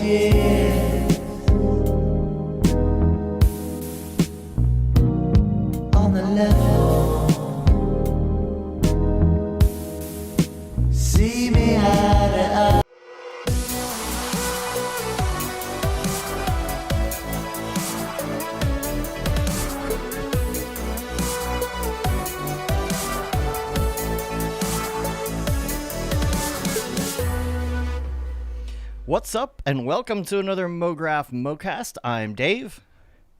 years on the level. See me eye to eye. What's up, and welcome to another Mograph Mocast. I'm Dave.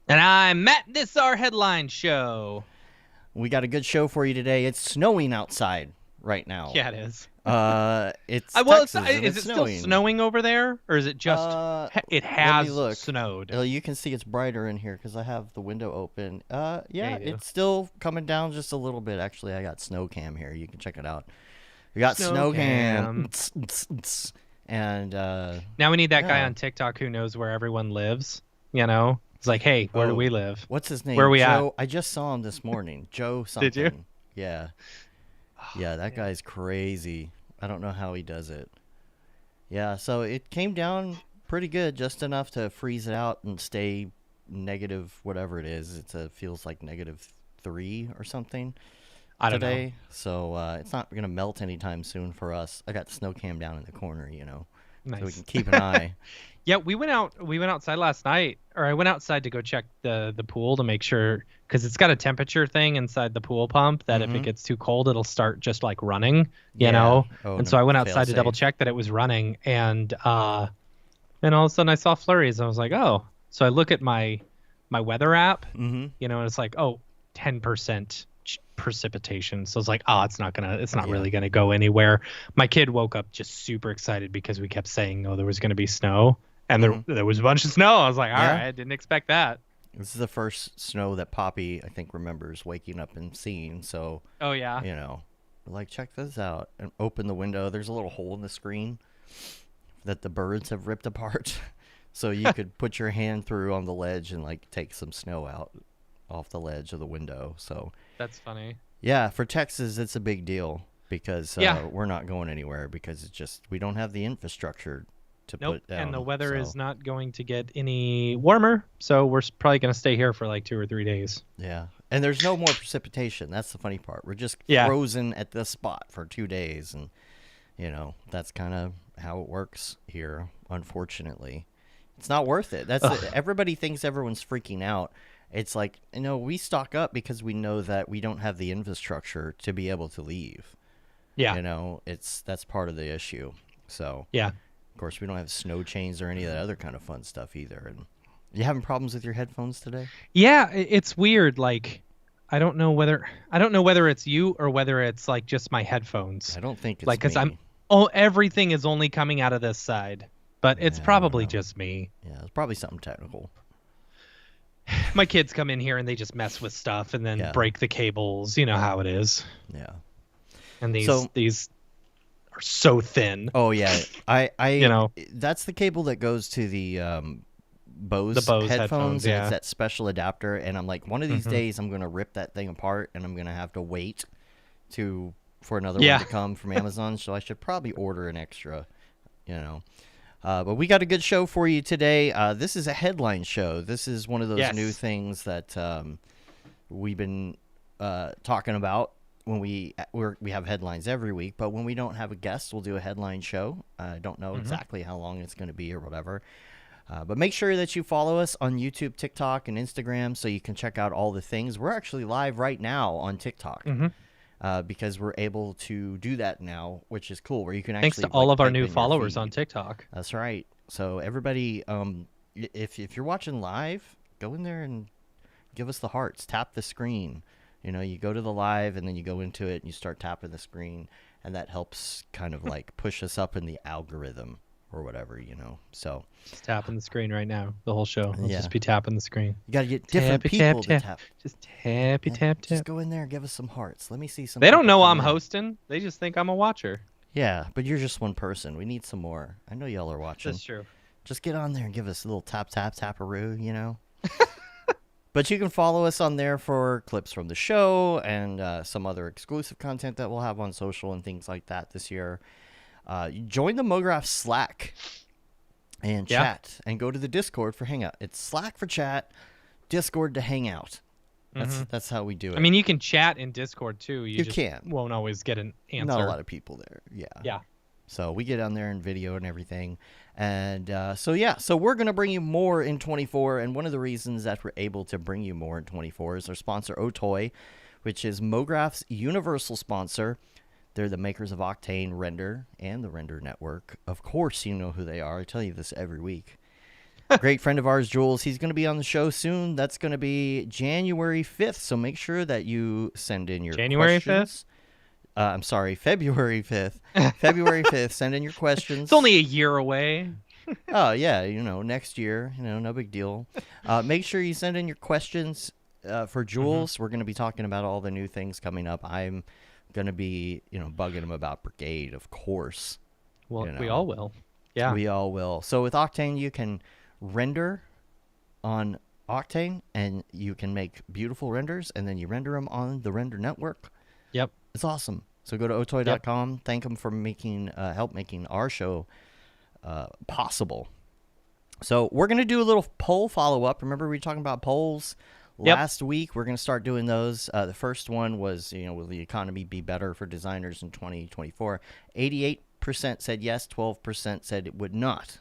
And I'm Matt. This is our headline show. We got a good show for you today. It's snowing outside right now. Yeah, it is. It's Well, Texas, and is it's it snowing. still snowing over there, or is it just it has snowed? You can see it's brighter in here because I have the window open. Yeah, you do. it's still coming down just a little bit. Actually, I got snow cam here. You can check it out. We got snow cam. And now we need that guy on TikTok who knows where everyone lives. You know, it's like, hey, where do we live? What's his name? Where are we Joe, at? I just saw him this morning. Joe something. Did you? Yeah. Yeah, that guy's crazy. I don't know how he does it. Yeah, so it came down pretty good, just enough to freeze it out and stay negative, whatever it is. It feels like -3 or something. I don't today. know. So it's not going to melt anytime soon for us. I got the snow cam down in the corner, you know, Nice. so we can keep an eye. Yeah, we went outside last night, or I went outside to go check the pool to make sure, because it's got a temperature thing inside the pool pump that if it gets too cold, it'll start just like running, you know. And so I went outside to double check that it was running, and all of a sudden I saw flurries. I was like, oh. So I look at my weather app, you know, and it's like, 10% precipitation. So it's like, it's not really gonna go anywhere. My kid woke up just super excited because we kept saying, there was gonna be snow, and there was a bunch of snow. I was like, all right, I didn't expect that. This is the first snow that Poppy, I think, remembers waking up and seeing. So, you know, like, check this out, and open the window. There's a little hole in the screen that the birds have ripped apart, so you could put your hand through on the ledge and like take some snow out off the ledge of the window. So that's funny. Yeah, for Texas, it's a big deal because we're not going anywhere because it's just we don't have the infrastructure to put down. And the weather is not going to get any warmer, so we're probably going to stay here for like 2 or 3 days. Yeah, and there's no more precipitation. That's the funny part. We're just frozen at this spot for 2 days, and you know that's kind of how it works here. Unfortunately, it's not worth it. Everybody thinks everyone's freaking out. It's like, you know, we stock up because we know that we don't have the infrastructure to be able to leave. Yeah. You know, that's part of the issue. So, yeah. Of course, we don't have snow chains or any of that other kind of fun stuff either. And you having problems with your headphones today? Yeah, it's weird. Like, I don't know whether it's you or whether it's like just my headphones. I don't think it's like, because me. everything is only coming out of this side, but it's probably just me. Yeah, it's probably something technical. My kids come in here and they just mess with stuff and then break the cables. You know how it is. Yeah. And these are so thin. Oh yeah, I you know, that's the cable that goes to the Bose headphones. And it's that special adapter. And I'm like, one of these days I'm gonna rip that thing apart and I'm gonna have to wait for another one to come from Amazon. So I should probably order an extra. You know. But we got a good show for you today. This is a headline show. This is one of those new things that we've been talking about when we have headlines every week. But when we don't have a guest, we'll do a headline show. I don't know exactly how long it's going to be or whatever. But make sure that you follow us on YouTube, TikTok, and Instagram so you can check out all the things. We're actually live right now on TikTok. Because we're able to do that now, which is cool. Where you can actually thanks to all of our new followers on TikTok. That's right. So everybody, if you're watching live, go in there and give us the hearts. Tap the screen. You know, you go to the live and then you go into it and you start tapping the screen, and that helps kind of like push us up in the algorithm or whatever, you know. So just tapping the screen right now. The whole show. We'll just be tapping the screen. You got to get different people to tap. Just tappy tap. Just go in there and give us some hearts. Let me see some. They don't know I'm hosting. They just think I'm a watcher. Yeah, but you're just one person. We need some more. I know y'all are watching. That's true. Just get on there and give us a little taparoo, you know. But you can follow us on there for clips from the show and some other exclusive content that we'll have on social and things like that this year. Join the Mograph Slack. and chat and go to the Discord for Hangout. It's Slack for chat, Discord to hang out. That's how we do it. I mean, you can chat in Discord too. You just can. Won't always get an answer. Not a lot of people there. Yeah. Yeah. So we get on there in video and everything. And so we're going to bring you more in 24. And one of the reasons that we're able to bring you more in 24 is our sponsor, Otoy, which is Mograph's universal sponsor. They're the makers of Octane Render and the Render Network. Of course, you know who they are. I tell you this every week. Great friend of ours, Jules. He's going to be on the show soon. That's going to be January 5th. So make sure that you send in your January questions. 5th? I'm sorry, February 5th. February 5th. Send in your questions. It's only a year away. Oh, yeah. Next year. No big deal. Make sure you send in your questions for Jules. We're going to be talking about all the new things coming up. I'm going to be, bugging him about Brigade, of course. Well, we all will. Yeah. We all will. So with Octane, you can render on Octane, and you can make beautiful renders, and then you render them on the Render Network. Yep. It's awesome. So go to otoy.com. Yep. Thank them for help making our show possible. So we're going to do a little poll follow-up. Remember we were talking about polls last week? We're going to start doing those. The first one was, will the economy be better for designers in 2024? 88% said yes, 12% said it would not.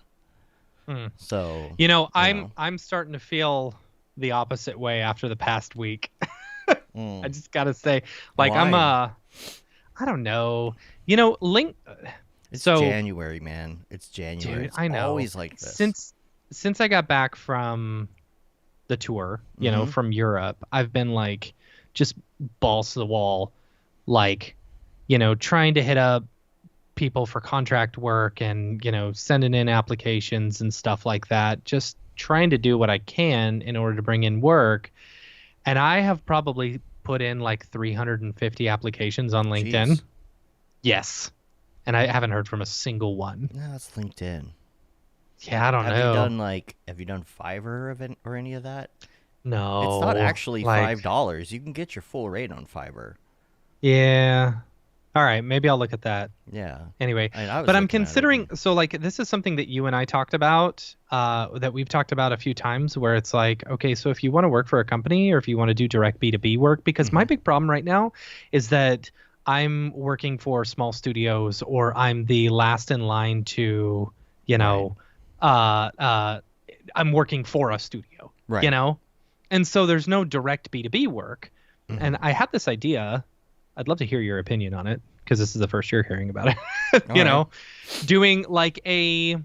So I'm starting to feel the opposite way after the past week. I just gotta say, Why? I don't know. It's January, man. It's January. Dude, it's I know. Always like this. Since I got back from the tour, from Europe, I've been just balls to the wall, trying to hit up people for contract work and sending in applications and stuff like that, just trying to do what I can in order to bring in work. And I have probably put in 350 applications on LinkedIn. Jeez. Yes. And I haven't heard from a single one. No, it's LinkedIn. Yeah, I don't know. Have you done Fiverr or any of that? No. It's not actually $5. You can get your full rate on Fiverr. Yeah. All right, maybe I'll look at that. Yeah. Anyway, but I'm considering, this is something that you and I talked about, that we've talked about a few times, where it's okay, so if you want to work for a company or if you want to do direct B2B work, because my big problem right now is that I'm working for small studios, or I'm the last in line to, I'm working for a studio, right. And so there's no direct B2B work. And I had this idea. I'd love to hear your opinion on it, because this is the first you're hearing about it. Doing a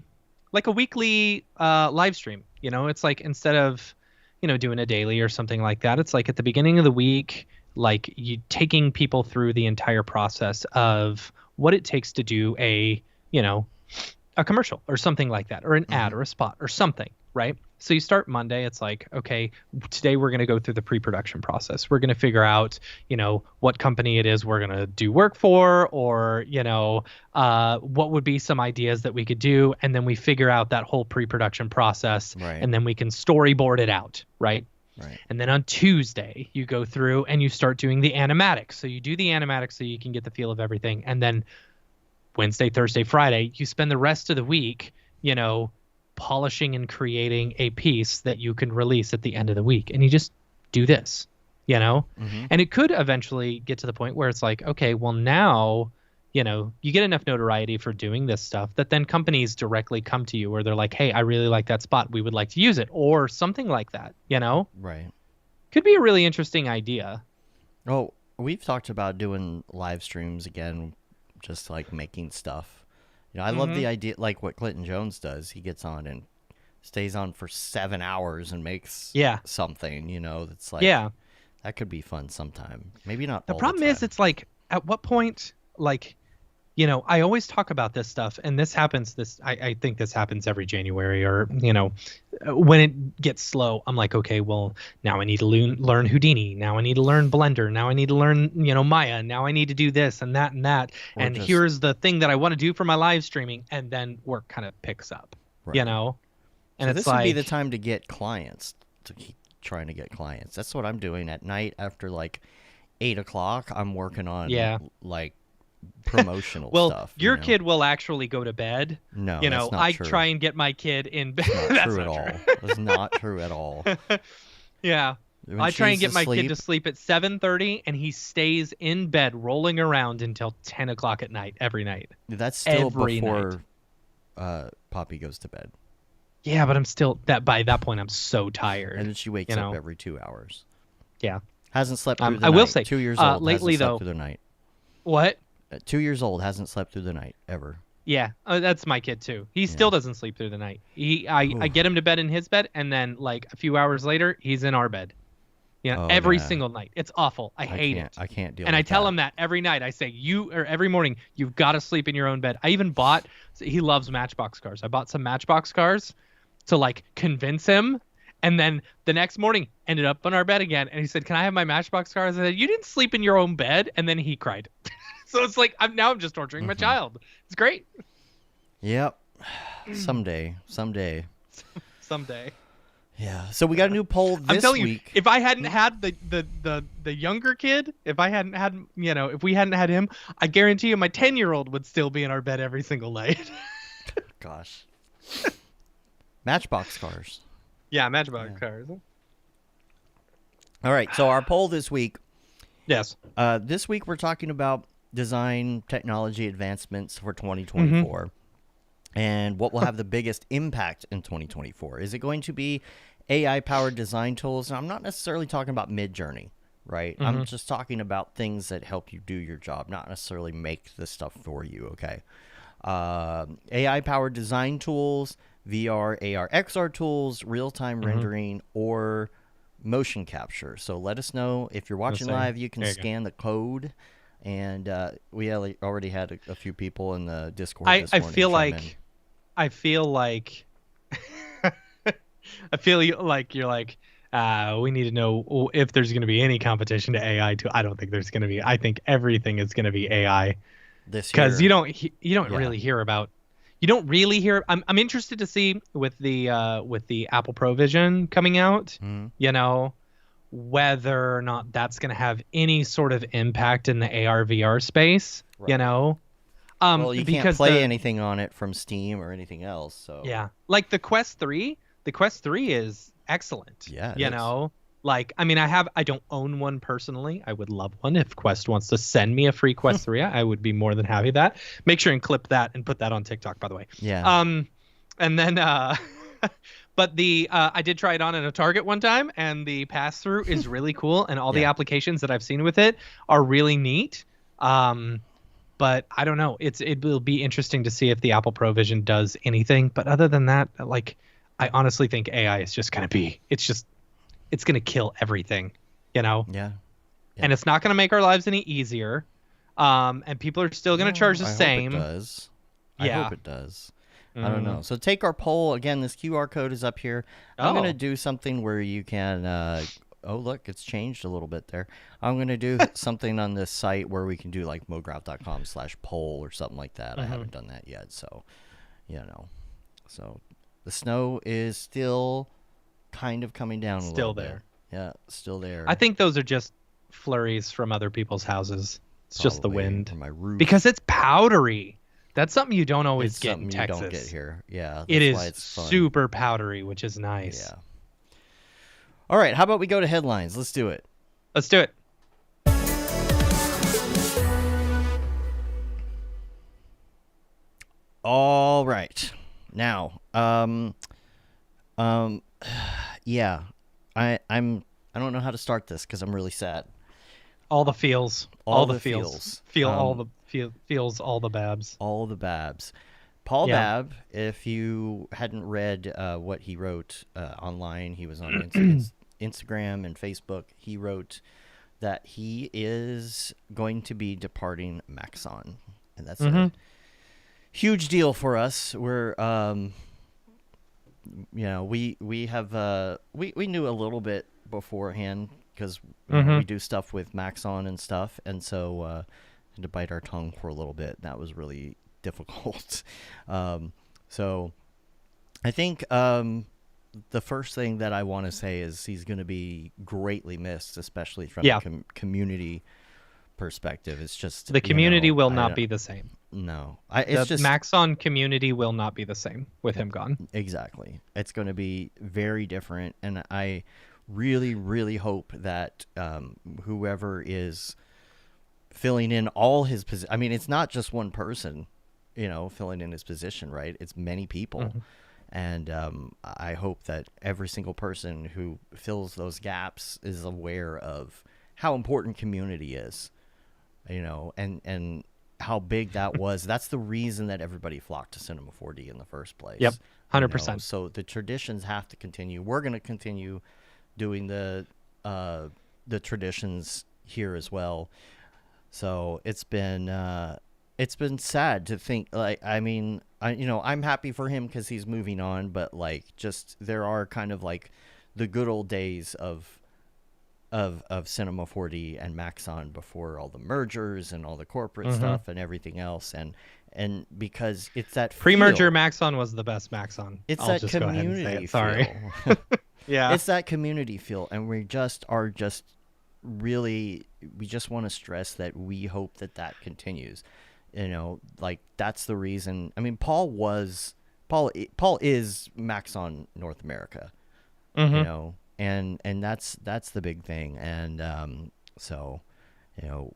weekly live stream. It's instead of doing a daily or something like that, it's at the beginning of the week, you taking people through the entire process of what it takes to do a commercial or something like that, or an ad or a spot or something, right? So you start Monday, it's okay, today we're going to go through the pre-production process. We're going to figure out, what company it is we're going to do work for, or, what would be some ideas that we could do. And then we figure out that whole pre-production process, right. And then we can storyboard it out, right? Right. And then on Tuesday, you go through and you start doing the animatics. So you do the animatics so you can get the feel of everything. And then Wednesday, Thursday, Friday, you spend the rest of the week, polishing and creating a piece that you can release at the end of the week. And you just do this, and it could eventually get to the point where it's okay, well now, you get enough notoriety for doing this stuff that then companies directly come to you where they're hey, I really like that spot. We would like to use it, or something like that, Right. Could be a really interesting idea. Oh, we've talked about doing live streams again, just making stuff. I love the idea, what Clinton Jones does. He gets on and stays on for 7 hours and makes something, that's that could be fun sometime. Maybe not the all problem the time. is, it's at what point, I always talk about this stuff, and this happens, I think this happens every January, or, when it gets slow, I'm okay, well, now I need to learn Houdini. Now I need to learn Blender. Now I need to learn, Maya. Now I need to do this and that and that. Or and here's the thing that I want to do for my live streaming. And then work kind of picks up, right. And so it's this would be the time to get clients, to keep trying to get clients. That's what I'm doing at night after 8 o'clock. I'm working on promotional well, stuff. Your kid will actually go to bed. No, that's not I true. Try and get my kid in bed. That's not true at all. That's not true at all. Yeah. When I try and get my asleep, kid to sleep at 7:30, and he stays in bed rolling around until 10 o'clock at night every night. That's still every before Poppy goes to bed. Yeah, but I'm still by that point I'm so tired. And then she wakes up every 2 hours. Yeah. Hasn't slept through the night. I will say 2 years old. Lately hasn't slept though. through the night. What? 2 years old, hasn't slept through the night ever. Yeah, that's my kid too. He still doesn't sleep through the night. I get him to bed in his bed, and then like a few hours later, he's in our bed. Every single night. It's awful. I hate it. I can't deal. And I tell him that every night. I say every morning you've got to sleep in your own bed. I even bought. He loves Matchbox cars. I bought some Matchbox cars to like convince him. And then the next morning, ended up on our bed again, and he said, "Can I have my Matchbox cars?" I said, "You didn't sleep in your own bed," and then he cried. So it's like I'm just torturing my child. It's great. Yep. Someday. Someday. Yeah. So we got a new poll this I'm telling week. you, if I hadn't had the younger kid, if I hadn't had if we hadn't had him, I guarantee you my 10-year-old would still be in our bed every single night. Gosh. Matchbox cars. Yeah, Matchbox cars. All right. So our poll this week. Yes. This week we're talking about design technology advancements for 2024 and what will have the biggest impact in 2024. Is it going to be AI-powered design tools? And I'm not necessarily talking about Midjourney, right? I'm just talking about things that help you do your job, not necessarily make the stuff for you, okay? AI-powered design tools, VR, AR, XR tools, real-time rendering, or motion capture. So let us know. If you're watching live, you can scan the code. And we already had a few people in the Discord this morning. I feel like you're like, we need to know if there's going to be any competition to AI. I don't think there's going to be. I think everything is going to be AI this year. Because you don't really hear about. You don't really hear. I'm interested to see with the Apple Pro Vision coming out. Whether or not that's going to have any sort of impact in the AR VR space, right. Well, you can't play anything on it from Steam or anything else. So yeah, like the Quest 3 is excellent. Yeah, like I don't own one personally. I would love one. If Quest wants to send me a free Quest 3, I would be more than happy with that. Make sure and clip that and put that on TikTok, by the way. Yeah. And then but I did try it on at a Target one time, and the pass-through is really cool, and all the applications that I've seen with it are really neat. But I don't know. It will be interesting to see if the Apple Pro Vision does anything. But other than that, like, I honestly think AI is just going to be. It's going to kill everything. Yeah. And it's not going to make our lives any easier. And people are still going to charge the same. I hope it does. I hope it does. I don't know. So take our poll. Again, this QR code is up here. I'm going to do something where you can... oh, look, it's changed a little bit there. I'm going to do something on this site where we can do like mograph.com/poll or something like that. I haven't done that yet. So, So the snow is still kind of coming down a little bit. Still there. Yeah, still there. I think those are just flurries from other people's houses. It's just the wind. From my roof. Because it's powdery. That's something you don't always get in Texas. You don't get here. Yeah. It is super powdery, which is nice. Yeah. All right. How about we go to headlines? Let's do it. Let's do it. All right. Now, yeah. I don't know how to start this because I'm really sad. All the feels. All the feels. Feel all the feels all the babs. All the babs. Paul Babb, if you hadn't read what he wrote online, he was on Instagram and Facebook. He wrote that he is going to be departing Maxon, and that's a huge deal for us. We're we have we knew a little bit beforehand because we do stuff with Maxon and stuff, and so had to bite our tongue for a little bit. That was really difficult. So I think the first thing that I want to say is he's going to be greatly missed, especially from a community perspective, it's just the community will not be the same. No, the Maxon community will not be the same with him gone. Exactly, it's going to be very different, and I really, really hope that whoever is filling in all his position. I mean, it's not just one person, filling in his position, right? It's many people. And I hope that every single person who fills those gaps is aware of how important community is, and how big that was. That's the reason that everybody flocked to Cinema 4D in the first place. Yep, 100%. So the traditions have to continue. We're going to continue doing the traditions here as well. So it's been sad to think, I'm happy for him because he's moving on, but there are kind of the good old days of Cinema 4D and Maxon before all the mergers and all the corporate stuff and everything else, and because it's that pre-merger Maxon was the best Maxon. It's that community feel. Yeah, it's that community feel, and we just really want to stress that we hope that continues. That's the reason. I mean, Paul is Maxon North America, and that's the big thing. And so,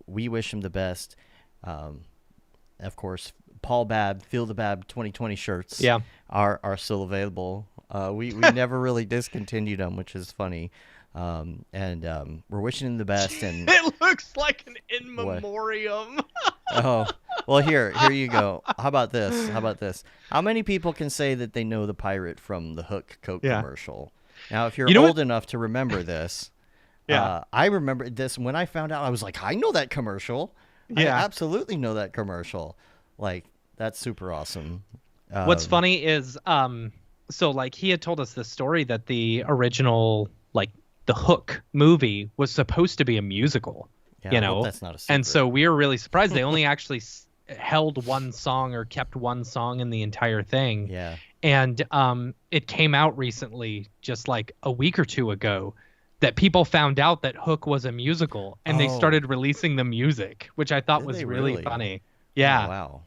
we wish him the best. Of course, Paul Babb, Feel the Babb 2020 shirts are still available. We never really discontinued them, which is funny. And we're wishing him the best. And it looks like an in memoriam. Oh, well, here you go. How about this? How many people can say that they know the pirate from the Hook Coke commercial? Now, if you're old enough to remember this, I remember this. When I found out, I was like, I know that commercial. Yeah. I absolutely know that commercial. That's super awesome. What's funny is, he had told us this story that the original, the Hook movie was supposed to be a musical. Yeah, I hope that's not a secret. And so we were really surprised. They only actually held one song or kept one song in the entire thing. Yeah. And it came out recently, just a week or two ago, that people found out that Hook was a musical, and they started releasing the music, which I thought was really funny. Yeah. Oh, wow.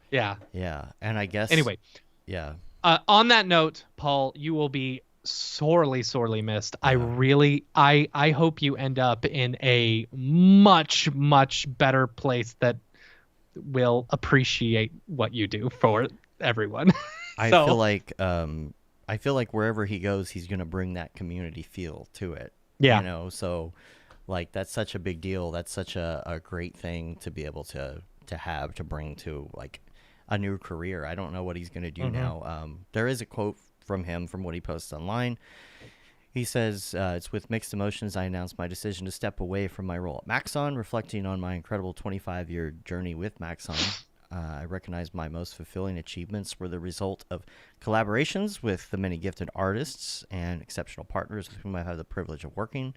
Yeah. Yeah. And I guess. Anyway. Yeah. On that note, Paul, you will be sorely missed. I hope you end up in a much better place that will appreciate what you do for everyone. I feel like wherever he goes, he's going to bring that community feel to it. Yeah. So that's such a big deal. That's such a great thing to be able to bring to a new career. I don't know what he's going to do now. There is a quote from him from what he posts online. He says, it's with mixed emotions I announced my decision to step away from my role at Maxon, reflecting on my incredible 25-year journey with Maxon. I recognize my most fulfilling achievements were the result of collaborations with the many gifted artists and exceptional partners with whom I've had the privilege of working.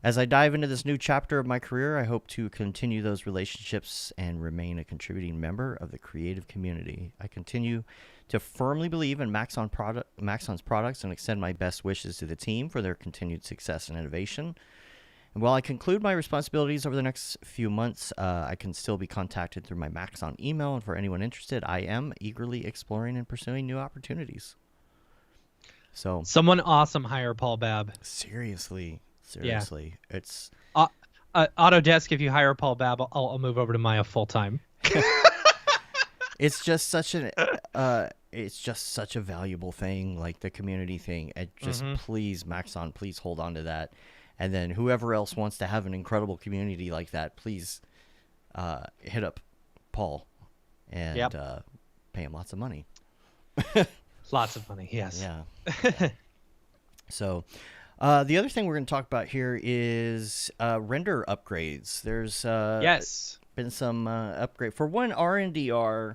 As I dive into this new chapter of my career, I hope to continue those relationships and remain a contributing member of the creative community. I continue to firmly believe in Maxon's products and extend my best wishes to the team for their continued success and innovation. And while I conclude my responsibilities over the next few months, I can still be contacted through my Maxon email. And for anyone interested, I am eagerly exploring and pursuing new opportunities. So, someone awesome hire Paul Babb. Seriously, it's Autodesk. If you hire Paul Babb, I'll move over to Maya full time. It's just such a valuable thing, the community thing. Please, Maxon, please hold on to that. And then whoever else wants to have an incredible community like that, please hit up Paul and pay him lots of money. Lots of money, yes. Yeah. So the other thing we're going to talk about here is render upgrades. There's been some upgrade. For one, RNDR,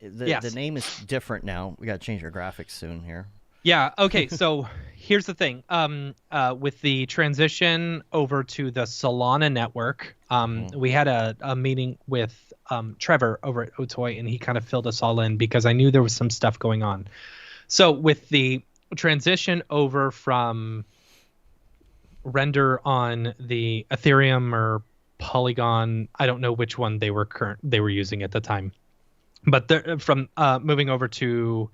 the name is different now. We got to change our graphics soon here. Yeah, okay, so here's the thing. With the transition over to the Solana network, we had a meeting with Trevor over at Otoy, and he kind of filled us all in because I knew there was some stuff going on. So with the transition over from render on the Ethereum or Polygon. I don't know which one they were using at the time. But they're from moving over to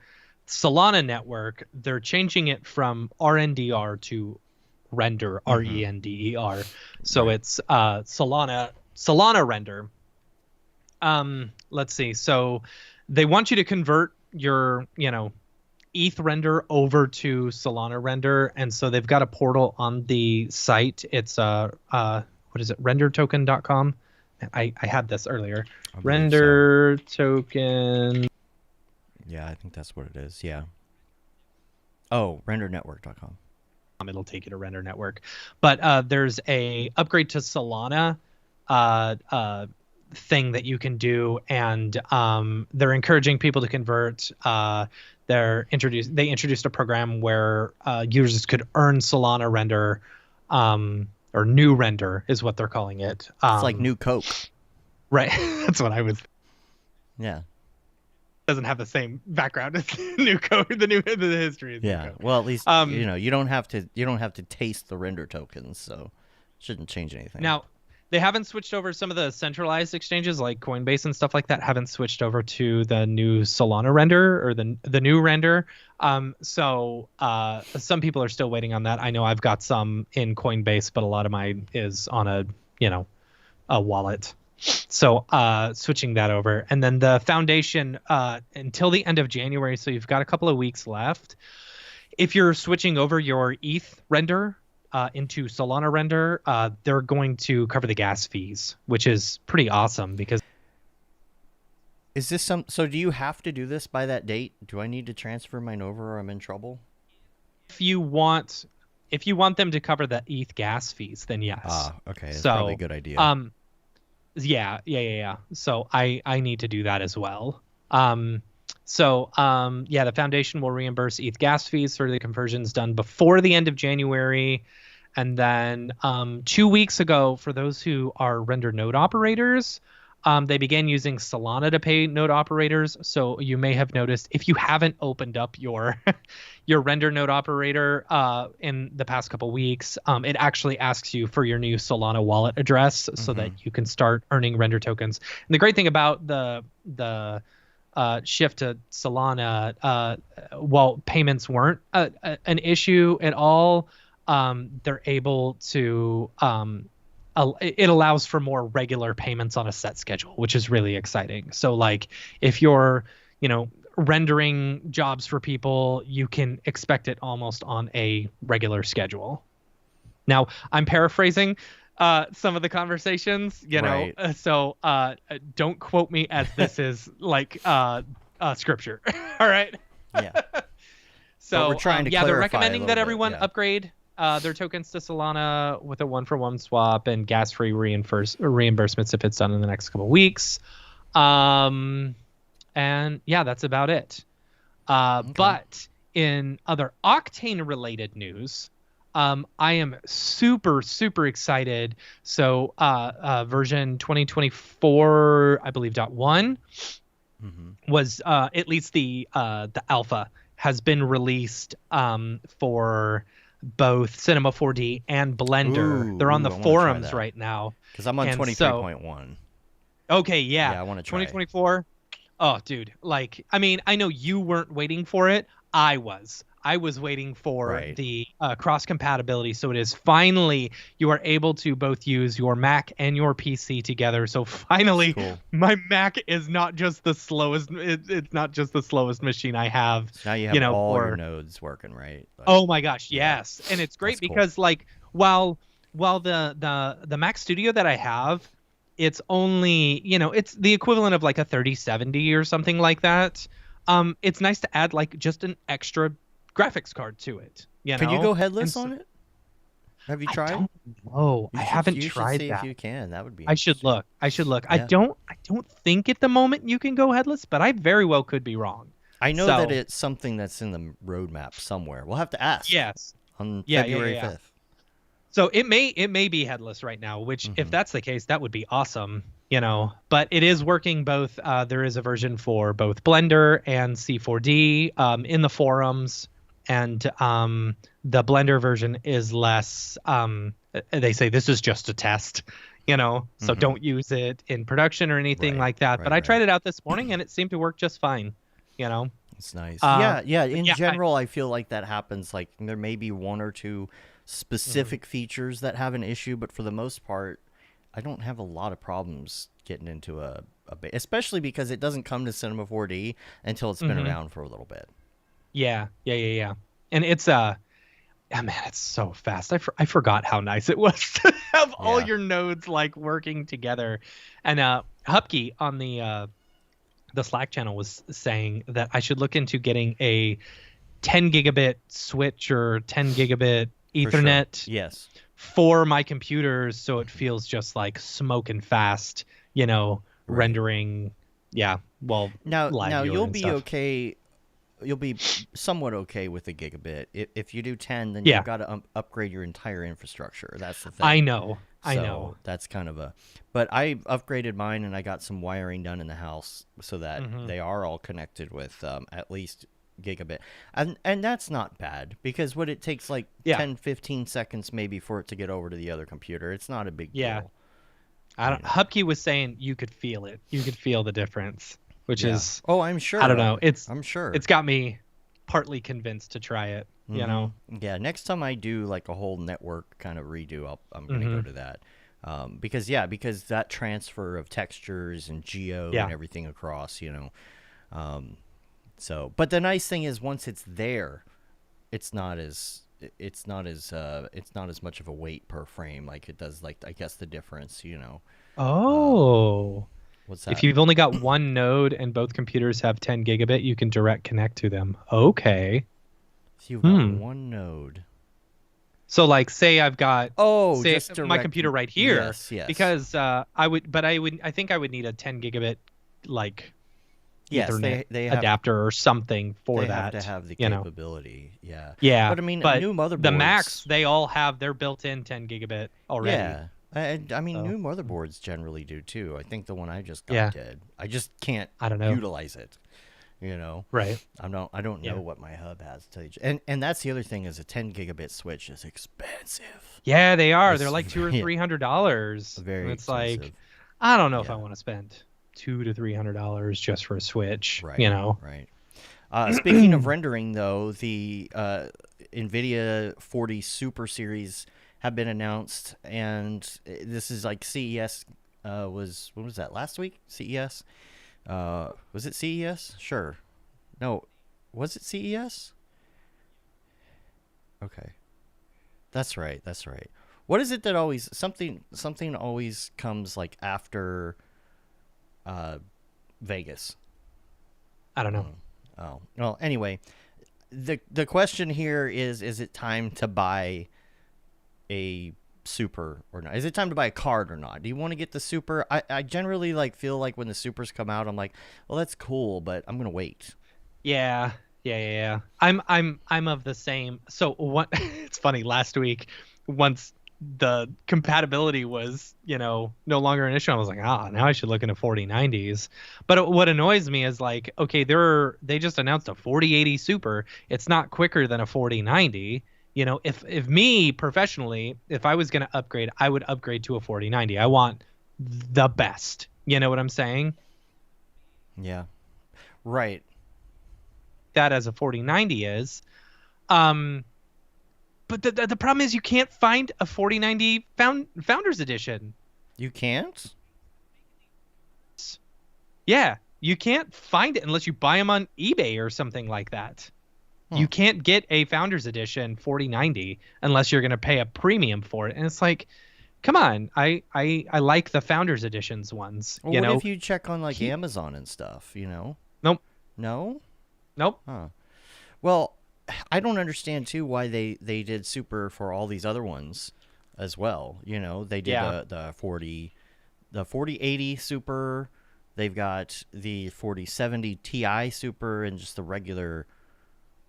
Solana network, they're changing it from RNDR to render, RENDER. So it's Solana render. Let's see. So they want you to convert your, ETH render over to Solana render, and so they've got a portal on the site. It's what is it? rendertoken.com. I had this earlier. Render token. Yeah, I think that's what it is. Yeah. Oh, rendernetwork.com. It'll take you to Render Network. But there's a upgrade to Solana thing that you can do, and they're encouraging people to convert. They introduced a program where users could earn Solana render, or new render is what they're calling it. It's like new Coke. Right. That's what I was. Yeah. Doesn't have the same background as new Coke, the history. Yeah. Well, at least you don't have to taste the render tokens, so it shouldn't change anything. Now, they haven't switched over. Some of the centralized exchanges like Coinbase and stuff like that haven't switched over to the new Solana render or the new render. So some people are still waiting on that. I know I've got some in Coinbase, but a lot of mine is on a wallet. So switching that over. And then the foundation until the end of January, so you've got a couple of weeks left. If you're switching over your ETH render into Solana render, they're going to cover the gas fees, which is pretty awesome because. Is this so do you have to do this by that date? Do I need to transfer mine over or I'm in trouble? If you want them to cover the ETH gas fees, then yes. Okay. That's probably a good idea. Yeah. So I need to do that as well. The foundation will reimburse ETH gas fees for the conversions done before the end of January. And then 2 weeks ago, for those who are render node operators, they began using Solana to pay node operators. So you may have noticed if you haven't opened up your your render node operator in the past couple weeks, it actually asks you for your new Solana wallet address so that you can start earning render tokens. And the great thing about the shift to Solana, while payments weren't an issue at all, they're able to it allows for more regular payments on a set schedule, which is really exciting. So like if you're, rendering jobs for people, you can expect it almost on a regular schedule. Now, I'm paraphrasing some of the conversations, right. So don't quote me as this is like scripture. All right. Yeah. So but we're trying to they're recommending that everyone bit, upgrade their tokens to Solana with a 1-for-1 swap and gas-free reimbursements if it's done in the next couple of weeks. And yeah, that's about it. Okay. But in other Octane-related news, I am super, super excited. So version 2024, I believe, .1 was at least the alpha has been released for both Cinema 4D and Blender. They're on the forums right now. Because I'm on 23.1. Okay, yeah. Yeah, I want to try 2024. Oh, dude. Like, I mean, I know you weren't waiting for it. I was waiting for the cross compatibility. So it is finally you are able to both use your Mac and your PC together. So finally, my Mac is not just the slowest. It's not just the slowest machine I have. So now you have all your nodes working, right? Like, oh my gosh, yes. And it's great because like while the Mac Studio that I have, it's only, it's the equivalent of like a 3070 or something like that. It's nice to add like just an extra graphics card to it. Can you go headless on it? Have you tried? I don't know. I haven't tried see that. If you can, that would be. I should look. Yeah. I don't think at the moment you can go headless, but I very well could be wrong. I know that it's something that's in the roadmap somewhere. We'll have to ask. Yes. On February 5th. So it may be headless right now, which if that's the case, that would be awesome. But it is working both. There is a version for both Blender and C4D in the forums. And the Blender version is less, they say this is just a test, So don't use it in production or anything like that. But I tried it out this morning and it seemed to work just fine. It's nice. Yeah. In general, I feel like that happens. Like there may be one or two specific features that have an issue, but for the most part, I don't have a lot of problems getting into especially because it doesn't come to Cinema 4D until it's been around for a little bit. Yeah. And it's man, it's so fast. I forgot how nice it was to have all your nodes like working together. And Hupke on the Slack channel was saying that I should look into getting a 10 gigabit switch or 10 gigabit Ethernet. Yes. For my computers, so it feels just like smoking fast, rendering. Yeah. Well, now you'll be okay. You'll be somewhat okay with a gigabit. If you do 10, then you've got to upgrade your entire infrastructure. That's the thing. I know. That's kind of but I upgraded mine and I got some wiring done in the house so that they are all connected with at least gigabit. And that's not bad because it takes like 10, 15 seconds maybe for it to get over to the other computer. It's not a big deal. Hupke was saying you could feel it. You could feel the difference, which is... Oh, I'm sure. I don't know. I'm sure. It's got me partly convinced to try it, Yeah, next time I do like a whole network kind of redo, I'm going to go to that. Because that transfer of textures and geo and everything across, but the nice thing is once it's there, it's not as much of a weight per frame like it does I guess the difference, Oh. What's that? If you've only got one node and both computers have 10 gigabit, you can direct connect to them. Okay. So you've got one node. So like say I've got my computer right here. Yes. Because I think I would need a 10 gigabit Ethernet adapter or something for that. They have to have the capability. Yeah. Yeah. But new motherboards. The Macs, they all have their built-in 10 gigabit already. Yeah. New motherboards generally do too. I think the one I just got did. I just can't utilize it. Right. I don't know what my hub has to tell you. And that's the other thing is a 10 gigabit switch is expensive. Yeah, they are. They're like $200 or $300. Very it's expensive. Like I don't know if I want to spend $200 to $300 just for a switch. Right. Right. Speaking of rendering, though, the Nvidia 40 Super Series have been announced, and this is like CES when was that, last week? CES? Was it CES? Sure. No. Was it CES? Okay. That's right. What is it that always... Something always comes like after Vegas? I don't know. Oh. Well, anyway, the question here is it time to buy a Super or not? Is it time to buy a card or not? Do you want to get the Super? I generally feel like when the Supers come out, I'm like, well, that's cool, but I'm gonna wait. Yeah. I'm of the same. So what? It's funny. Last week, once the compatibility was no longer an issue, I was like, now I should look into 4090s. But what annoys me is like, okay, they just announced a 4080 Super. It's not quicker than a 4090. If me professionally, if I was going to upgrade, I would upgrade to a 4090. I want the best. You know what I'm saying? Yeah. Right. That as a 4090 is. But the problem is you can't find a 4090 Founders Edition. You can't? Yeah. You can't find it unless you buy them on eBay or something like that. You can't get a Founders Edition 4090 unless you're going to pay a premium for it. And it's like, come on. I like the Founders Editions ones. Well, what if you check on Amazon and stuff, Nope. No? Nope. Huh. Well, I don't understand, too, why they did Super for all these other ones as well. They did the 4080 Super. They've got the 4070 Ti Super and just the regular...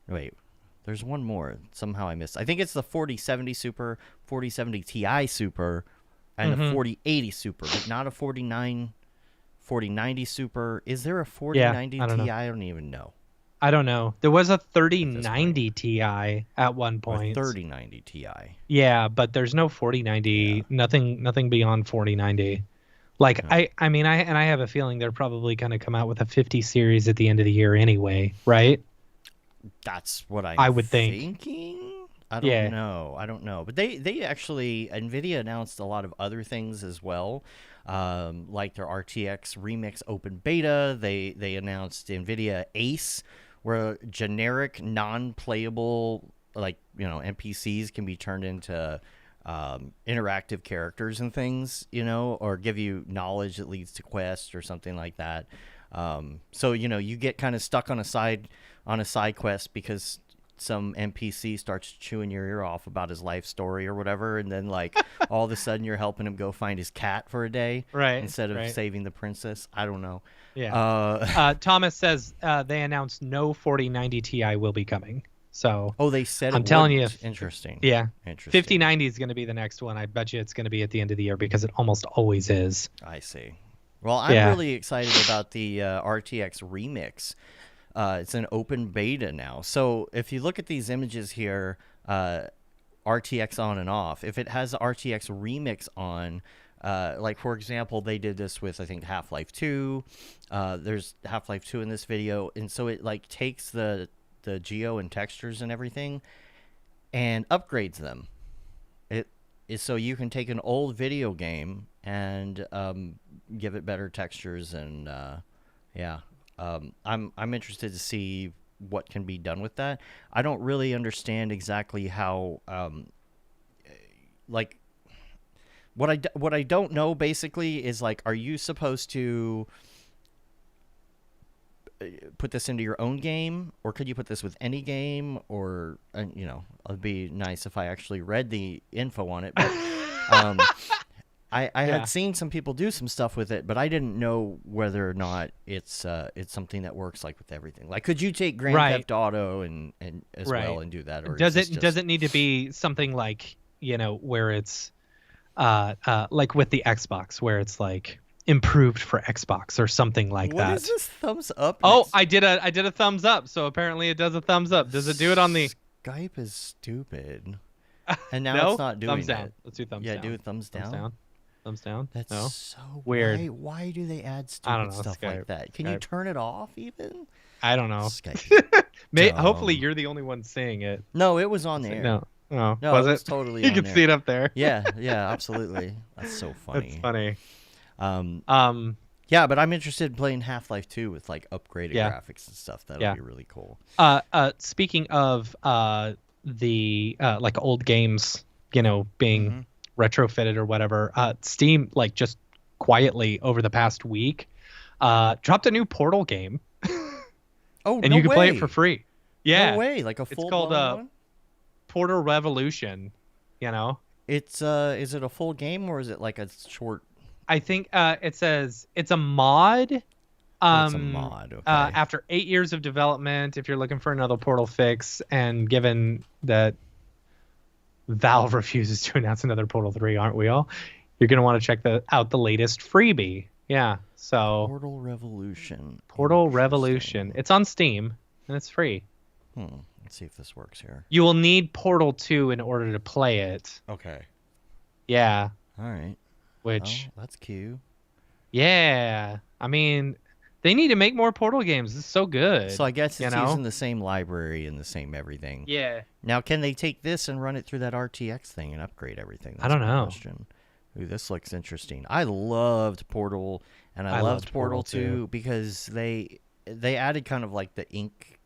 Wait, there's one more. Somehow I missed. I think it's the 4070 Super, 4070 Ti Super, and a 4080 Super, but not a 4090 Super. Is there a 4090 Ti? I don't even know. I don't know. There was a 3090 Ti at one point. Or 3090 Ti. Yeah, but there's no 4090. Yeah. Nothing beyond 4090. Like Yeah. I mean I have a feeling they're probably going to come out with a 50 series at the end of the year anyway, right? That's what I would think. Thinking. I don't know. But they actually, Nvidia announced a lot of other things as well, like their RTX Remix Open Beta. They announced Nvidia Ace, where generic non-playable NPCs can be turned into interactive characters and things, or give you knowledge that leads to quests or something like that. So you get kind of stuck on a side quest because some NPC starts chewing your ear off about his life story or whatever, and then all of a sudden you're helping him go find his cat for a day, right? Instead of saving the princess. I don't know. Yeah. Thomas says they announced no 4090 Ti will be coming. So they said I'm telling you, interesting. Yeah, interesting. 5090 is going to be the next one. I bet you it's going to be at the end of the year because it almost always is. I see. Well, I'm really excited about the RTX Remix. It's an open beta now. So if you look at these images here, RTX on and off, if it has RTX Remix on, for example, they did this with, I think, Half-Life 2. There's Half-Life 2 in this video. And so it takes the geo and textures and everything and upgrades them. It is so you can take an old video game and give it better textures and I'm interested to see what can be done with that. I don't really understand exactly how what I don't know basically is are you supposed to put this into your own game, or could you put this with any game, or it'd be nice if I actually read the info on it, but I had seen some people do some stuff with it, but I didn't know whether or not it's something that works with everything. Could you take Grand Theft Auto and as well and do that, or does it need to be something where it's with the Xbox, where it's improved for Xbox or something like that? What is this thumbs up? Oh, I did a thumbs up, so apparently it does a thumbs up. Does it do it on the Skype is stupid. And now it's not doing thumbs down. it. Let's do thumbs down. Yeah, do a thumbs down. Thumbs down. That's so weird. Why do they add I don't stupid know, stuff Skype. like that? Can you turn it off even? I don't know. Skype. Hopefully you're the only one seeing it. No, it was on there. No. Oh, no, was it was totally you on can there. see it up there. Yeah, absolutely. That's so funny. That's funny. Yeah, but I'm interested in playing Half-Life 2 with upgraded graphics and stuff. That'll be really cool. Speaking of the old games, being retrofitted or whatever, Steam just quietly over the past week dropped a new Portal game. Oh, and no you can way. play it for free. Yeah, no way, a full. It's called one? Portal Revolution. It's is it a full game or is it a short? I think it says it's a mod. It's a mod. Okay. After 8 years of development, if you're looking for another Portal fix, and given that Valve refuses to announce another Portal 3, aren't we all? You're going to want to check out the latest freebie. Yeah, so... Portal Revolution. Portal Revolution. It's on Steam, and it's free. Let's see if this works here. You will need Portal 2 in order to play it. Okay. Yeah. All right. Which... Oh, that's cute. Yeah. I mean... They need to make more Portal games. It's so good. So I guess it's using the same library and the same everything. Yeah. Now, can they take this and run it through that RTX thing and upgrade everything? That's I don't know. Question. Ooh, this looks interesting. I loved Portal, and I loved Portal 2 because they added kind of the ink.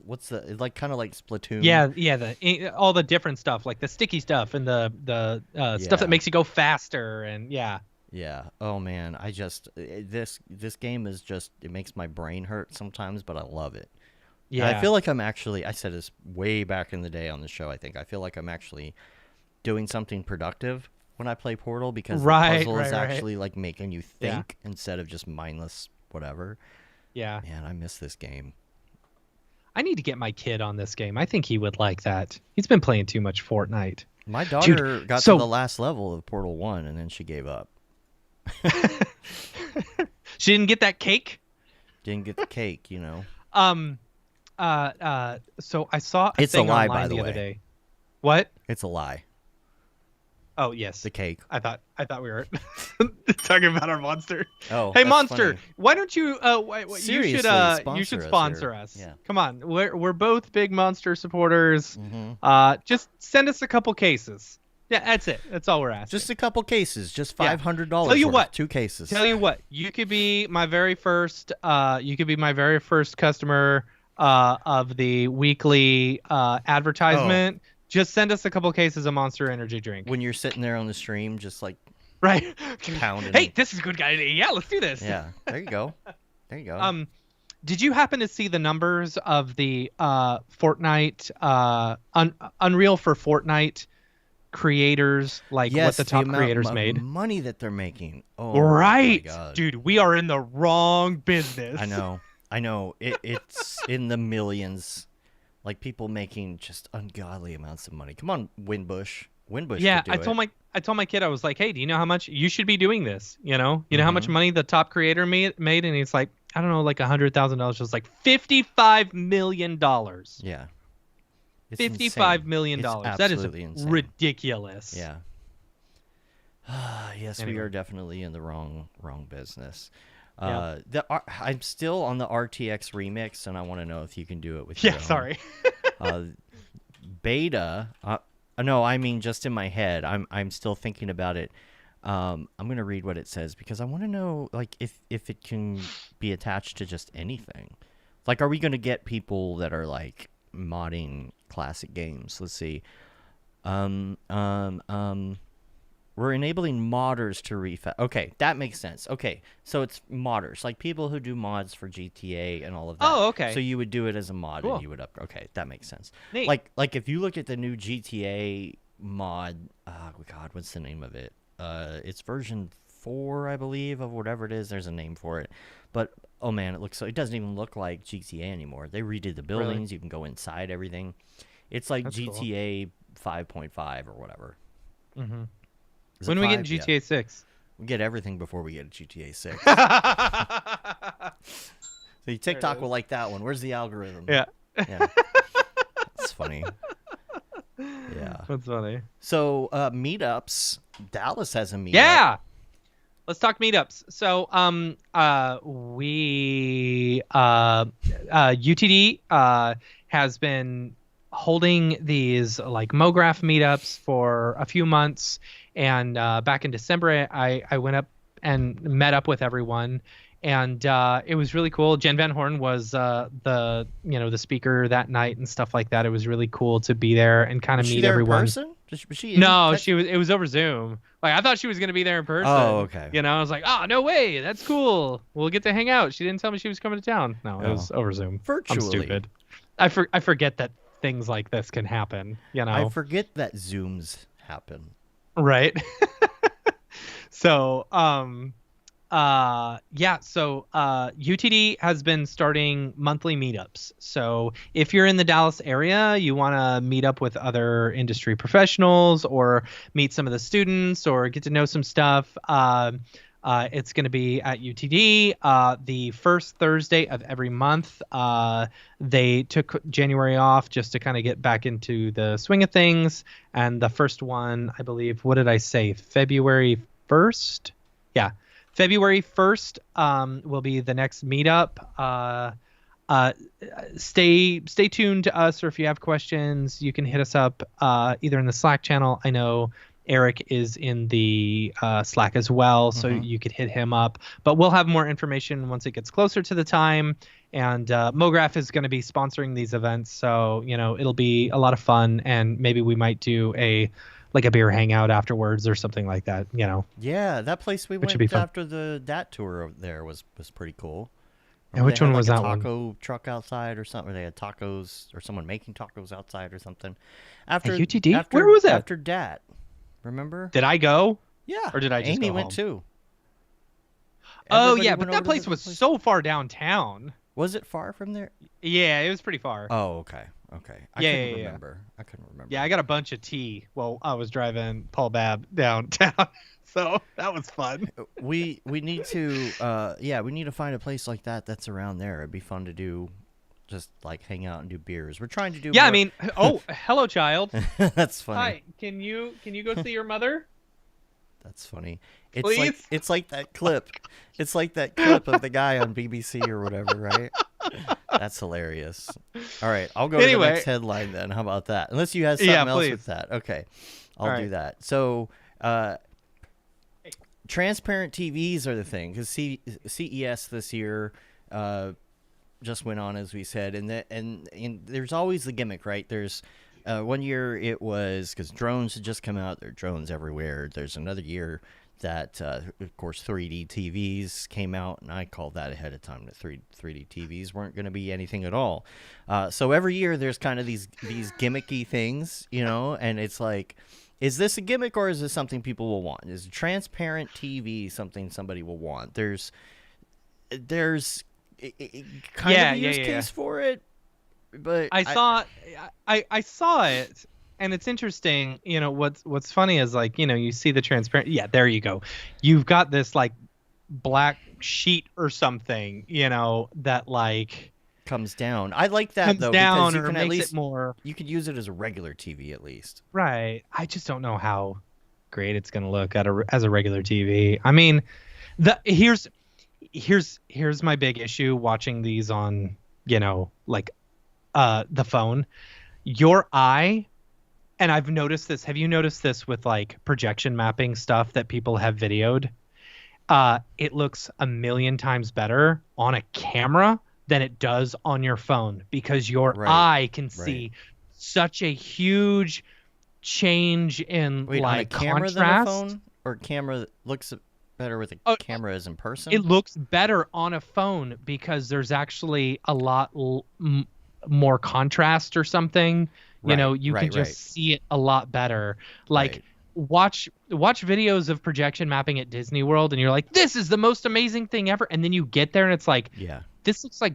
What's the kind of like Splatoon? Yeah. All the different stuff, the sticky stuff and the stuff that makes you go faster, and yeah. Yeah. Oh man, this game is it makes my brain hurt sometimes, but I love it. Yeah. And I feel like I said this way back in the day on the show. I feel like I'm actually doing something productive when I play Portal because the puzzle is actually making you think instead of just mindless whatever. Yeah. Man, I miss this game. I need to get my kid on this game. I think he would like that. He's been playing too much Fortnite. My daughter got to the last level of Portal 1 and then she gave up. She didn't get that cake? Didn't get the cake, So I saw a It's a thing lie, online by the other way. day. What? It's a lie. Oh yes, The cake. I thought we were talking about our monster. Oh, Hey that's monster, funny. why don't you Seriously, you should sponsor sponsor us us. here. Yeah. Come on, we're both big monster supporters. Mm-hmm. Just send us a couple cases. Yeah, that's it. That's all we're asking. Just a couple cases, just Yeah. $500. Tell you worth, what, 2 cases. Tell you what, you could be my very first customer of the weekly advertisement. Just send us a couple cases of Monster Energy drink. When you're sitting there on the stream, just like Right. pounding. Hey, this is a good guy. Yeah, let's do this. Yeah, there you go. There you go. Did you happen to see the numbers of the Fortnite Unreal for Fortnite creators, like yes, what the top creators of made? money that they're making. Oh, Right. my God. Dude, we are in the wrong business. I know. It's in the millions. Like people making just ungodly amounts of money. Come on, Winbush. Yeah, could do I told my kid, I was like, hey, do you know how much you should be doing this? You know how much money the top creator made? And he's like, I don't know, like $100,000. It was like $55 million. Yeah. It's $55 million. It's That is insane. ridiculous. Yeah. Yes, Anyway. we are definitely in the wrong business. Yeah. I'm still on the RTX remix, and I want to know if you can do it with Yeah, your own. sorry. Beta. No, I mean just in my head. I'm still thinking about it. I'm gonna read what it says because I want to know like if it can be attached to just anything. Like, are we gonna get people that are like modding classic games? Let's see. We're enabling modders to refactor. Okay, that makes sense. Okay, so it's modders, like people who do mods for GTA and all of that. Oh, okay. So you would do it as a mod Cool. and you would up. Okay, that makes sense. Neat. Like if you look at the new GTA mod, oh God, what's the name of it? It's version 4, I believe, of whatever it is. There's a name for it, but oh man, it doesn't even look like GTA anymore. They redid the buildings. Really? You can go inside everything. It's like That's cool. GTA 5.5 or whatever. Mm-hmm. Is When it do we 5? get GTA 6? We get everything before we get a GTA 6. So TikTok will like that one. Where's the algorithm? Yeah. Yeah. That's funny. Yeah. That's funny. So meetups. Dallas has a meetup. Yeah. Let's talk meetups. So we UTD has been holding these like Mograph meetups for a few months, and back in December I went up and met up with everyone, and it was really cool. Jen Van Horn was the speaker that night and stuff like that. It was really cool to be there and kind of meet everyone. In person? Was she No, it was over Zoom. Like I thought she was gonna be there in person. Oh, okay. I was like, oh no way, that's cool. We'll get to hang out. She didn't tell me she was coming to town. No, it was over Zoom. Virtually. I'm stupid. I forget that things like this can happen. I forget that Zooms happen. Right. So UTD has been starting monthly meetups. So if you're in the Dallas area, you want to meet up with other industry professionals or meet some of the students or get to know some stuff, it's going to be at UTD the first Thursday of every month. They took January off just to kind of get back into the swing of things. And the first one, I believe, what did I say? February 1st? Yeah. February 1st will be the next meetup. Stay tuned to us, or if you have questions, you can hit us up either in the Slack channel. I know Eric is in the Slack as well, so you could hit him up. But we'll have more information once it gets closer to the time. And Mograph is going to be sponsoring these events, so it'll be a lot of fun, and maybe we might do a beer hangout afterwards or something like that. Yeah, that place we went after the DAT tour there was pretty cool. And which one was that one? Taco truck outside or something. Or they had tacos, or someone making tacos outside or something. After UTD, where was that? After DAT, remember? Did I go? Yeah. Or did I just Amy go went home? too. Oh Everybody yeah, went but over that to place the was so far downtown. Was it far from there? Yeah, it was pretty far. Oh, okay. I couldn't remember. I couldn't remember. Yeah, I got a bunch of tea while I was driving Paul Babb downtown, so that was fun. We need to we need to find a place like that that's around there. It'd be fun to do just like hang out and do beers. We're trying to do. Yeah, more... I mean, hello, child. That's funny. Hi, can you go see your mother? That's funny. It's Please? like that clip. It's like that clip of the guy on BBC or whatever, right? That's hilarious. All right, I'll go to the next headline then. How about that? Unless you have something else with that. Okay, I'll do that. So, transparent TVs are the thing because CES this year just went on, as we said, and there's always the gimmick, right? There's 1 year it was because drones had just come out. There are drones everywhere. There's another year that, of course, 3D TVs came out, and I called that ahead of time that 3D TVs weren't going to be anything at all. So every year there's kind of these gimmicky things, and it's like, is this a gimmick or is this something people will want? Is a transparent TV something somebody will want? There's kind of a use case for it, but I saw it. And it's interesting, what's funny is like, you see the transparent. Yeah, there you go. You've got this like black sheet or something, that like comes down. I like that though, down, because you can or at makes least it more. You could use it as a regular TV at least. Right. I just don't know how great it's going to look as a regular TV. I mean, here's my big issue watching these on, like the phone. Your eye. And I've noticed this. Have you noticed this with like projection mapping stuff that people have videoed? It looks a million times better on a camera than it does on your phone because your eye can see such a huge change in on a camera contrast. Than a phone, or camera looks better with a camera as in person? It looks better on a phone because there's actually a lot more contrast or something. You can just see it a lot better. Like watch videos of projection mapping at Disney World and you're like, this is the most amazing thing ever. And then you get there and it's like, this looks like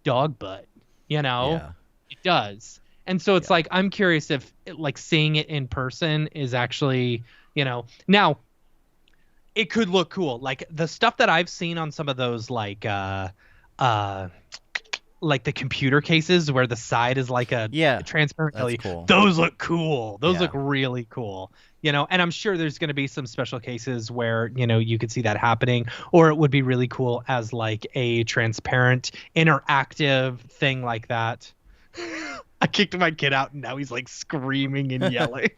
dog butt, It does. And so it's like, I'm curious if like seeing it in person is actually, now it could look cool. Like the stuff that I've seen on some of those like the computer cases where the side is like a transparent LED. Cool. Those look cool. Those look really cool. And I'm sure there's going to be some special cases where, you could see that happening, or it would be really cool as like a transparent interactive thing like that. I kicked my kid out and now he's like screaming and yelling.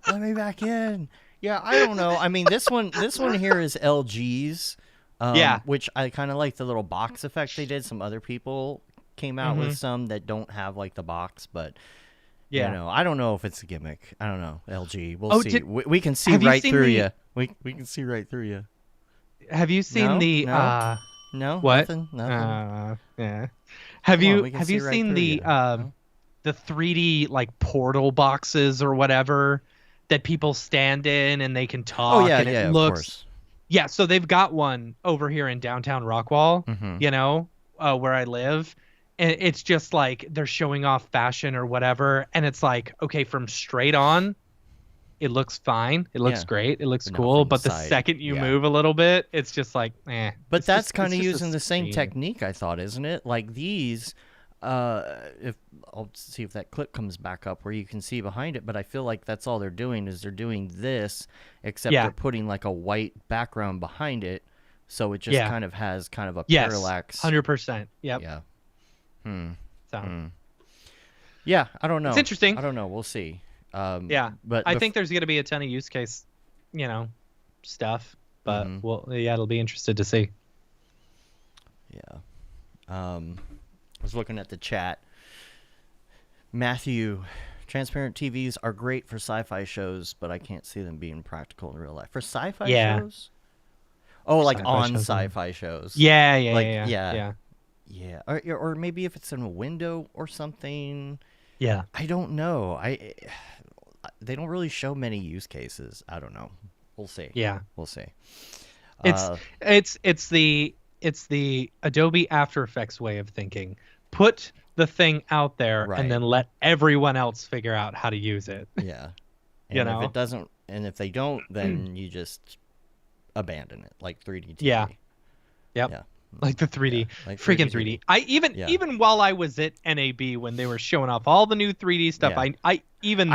Let me back in. Yeah, I don't know. I mean, this one here is LG's. Which I kind of like the little box effect they did. Some other people came out with some that don't have like the box, but I don't know if it's a gimmick. I don't know. LG, we'll see. We can see right through you. We can see right through you. Have you seen no? What? Nothing. Yeah. Have you seen the 3D like portal boxes or whatever that people stand in and they can talk? Oh yeah, and it of looks, course. Yeah, so they've got one over here in downtown Rockwall, where I live. And it's just like they're showing off fashion or whatever. And it's like, okay, from straight on, it looks fine. It looks great. It looks cool. But the second you move a little bit, it's just like, eh. But that's kind of using the same technique, I thought, isn't it? Like these, if I'll see if that clip comes back up where you can see behind it, but I feel like that's all they're doing is they're doing this, except they're putting like a white background behind it, so it just kind of has kind of a parallax. 100%. Yep. Yeah. Yeah, I don't know. It's interesting. I don't know. We'll see. But I think there's going to be a ton of use case, stuff. But it'll be interested to see. Yeah. I was looking at the chat. Matthew, transparent TVs are great for sci-fi shows, but I can't see them being practical in real life. For sci-fi shows? Oh, like sci-fi on shows, sci-fi shows. Yeah. Yeah, or maybe if it's in a window or something. Yeah. I don't know. They don't really show many use cases. I don't know. We'll see. Yeah. We'll see. It's the Adobe After Effects way of thinking. Put the thing out there and then let everyone else figure out how to use it. Yeah. And if it doesn't, and if they don't, then you just abandon it, like 3D TV. Yeah. Yep. Yeah. Like the 3D, yeah, like freaking 3D. I even while I was at NAB when they were showing off all the new 3D stuff, I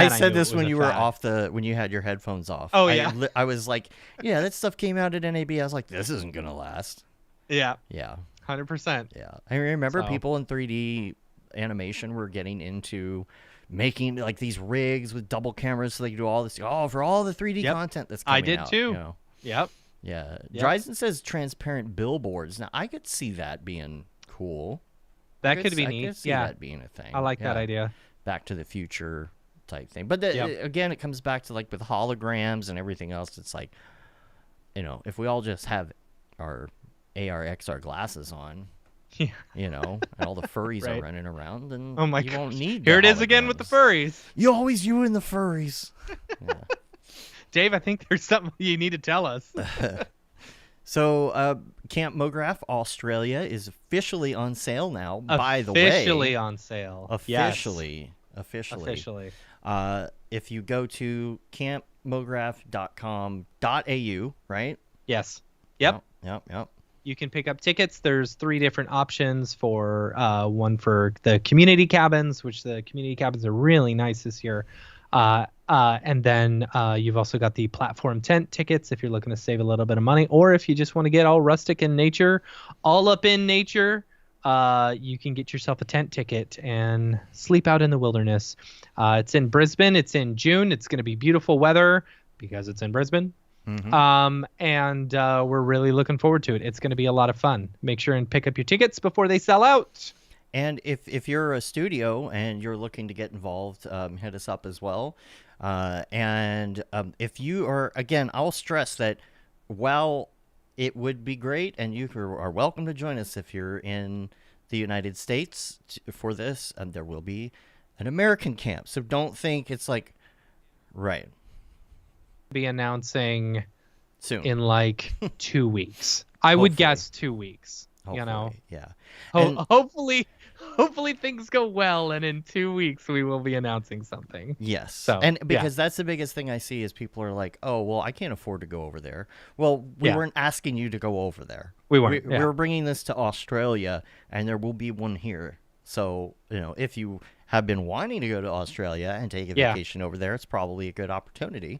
said this when you were when you had your headphones off. Oh yeah, I was like, yeah, that stuff came out at NAB. I was like, this isn't gonna last. Yeah, 100%. Yeah, I remember people in 3D animation were getting into making like these rigs with double cameras so they could do all this. Oh, for all the 3D content that's coming out. I did too. You know? Yep. Yeah. Dryzen says transparent billboards. Now, I could see that being cool. That could be neat. I could see that being a thing. I like that idea. Back to the future type thing. But again, it comes back to like with holograms and everything else. It's like, you know, if we all just have our AR, XR glasses on, you know, and all the furries are running around, then you won't need Here it is again with the furries. You and the furries. Yeah. Dave, I think there's something you need to tell us. So, Camp Mograph Australia is officially on sale now. By the way, officially on sale. Officially. If you go to campmograph.com.au, right? Yes. Yep. Yep. You can pick up tickets. There's 3 different options for one for the community cabins, which the community cabins are really nice this year. And then you've also got the platform tent tickets if you're looking to save a little bit of money, or if you just want to get all rustic in nature, all up in nature, you can get yourself a tent ticket and sleep out in the wilderness. It's in Brisbane. It's in June. It's going to be beautiful weather because it's in Brisbane. Mm-hmm. And we're really looking forward to it. It's going to be a lot of fun. Make sure and pick up your tickets before they sell out. And if you're a studio and you're looking to get involved, hit us up as well. And if you are, again, I'll stress that while it would be great, and you are welcome to join us if you're in the United States for this, and there will be an American camp. So don't think it's like, right. Be announcing soon in like 2 weeks. I would guess 2 weeks. Hopefully, you know, yeah. Hopefully things go well, and in 2 weeks we will be announcing something. Yes. So, and because that's the biggest thing I see is people are like, oh, well, I can't afford to go over there. Well, we weren't asking you to go over there. We weren't. We were bringing this to Australia, and there will be one here. So, you know, if you have been wanting to go to Australia and take a vacation over there, it's probably a good opportunity.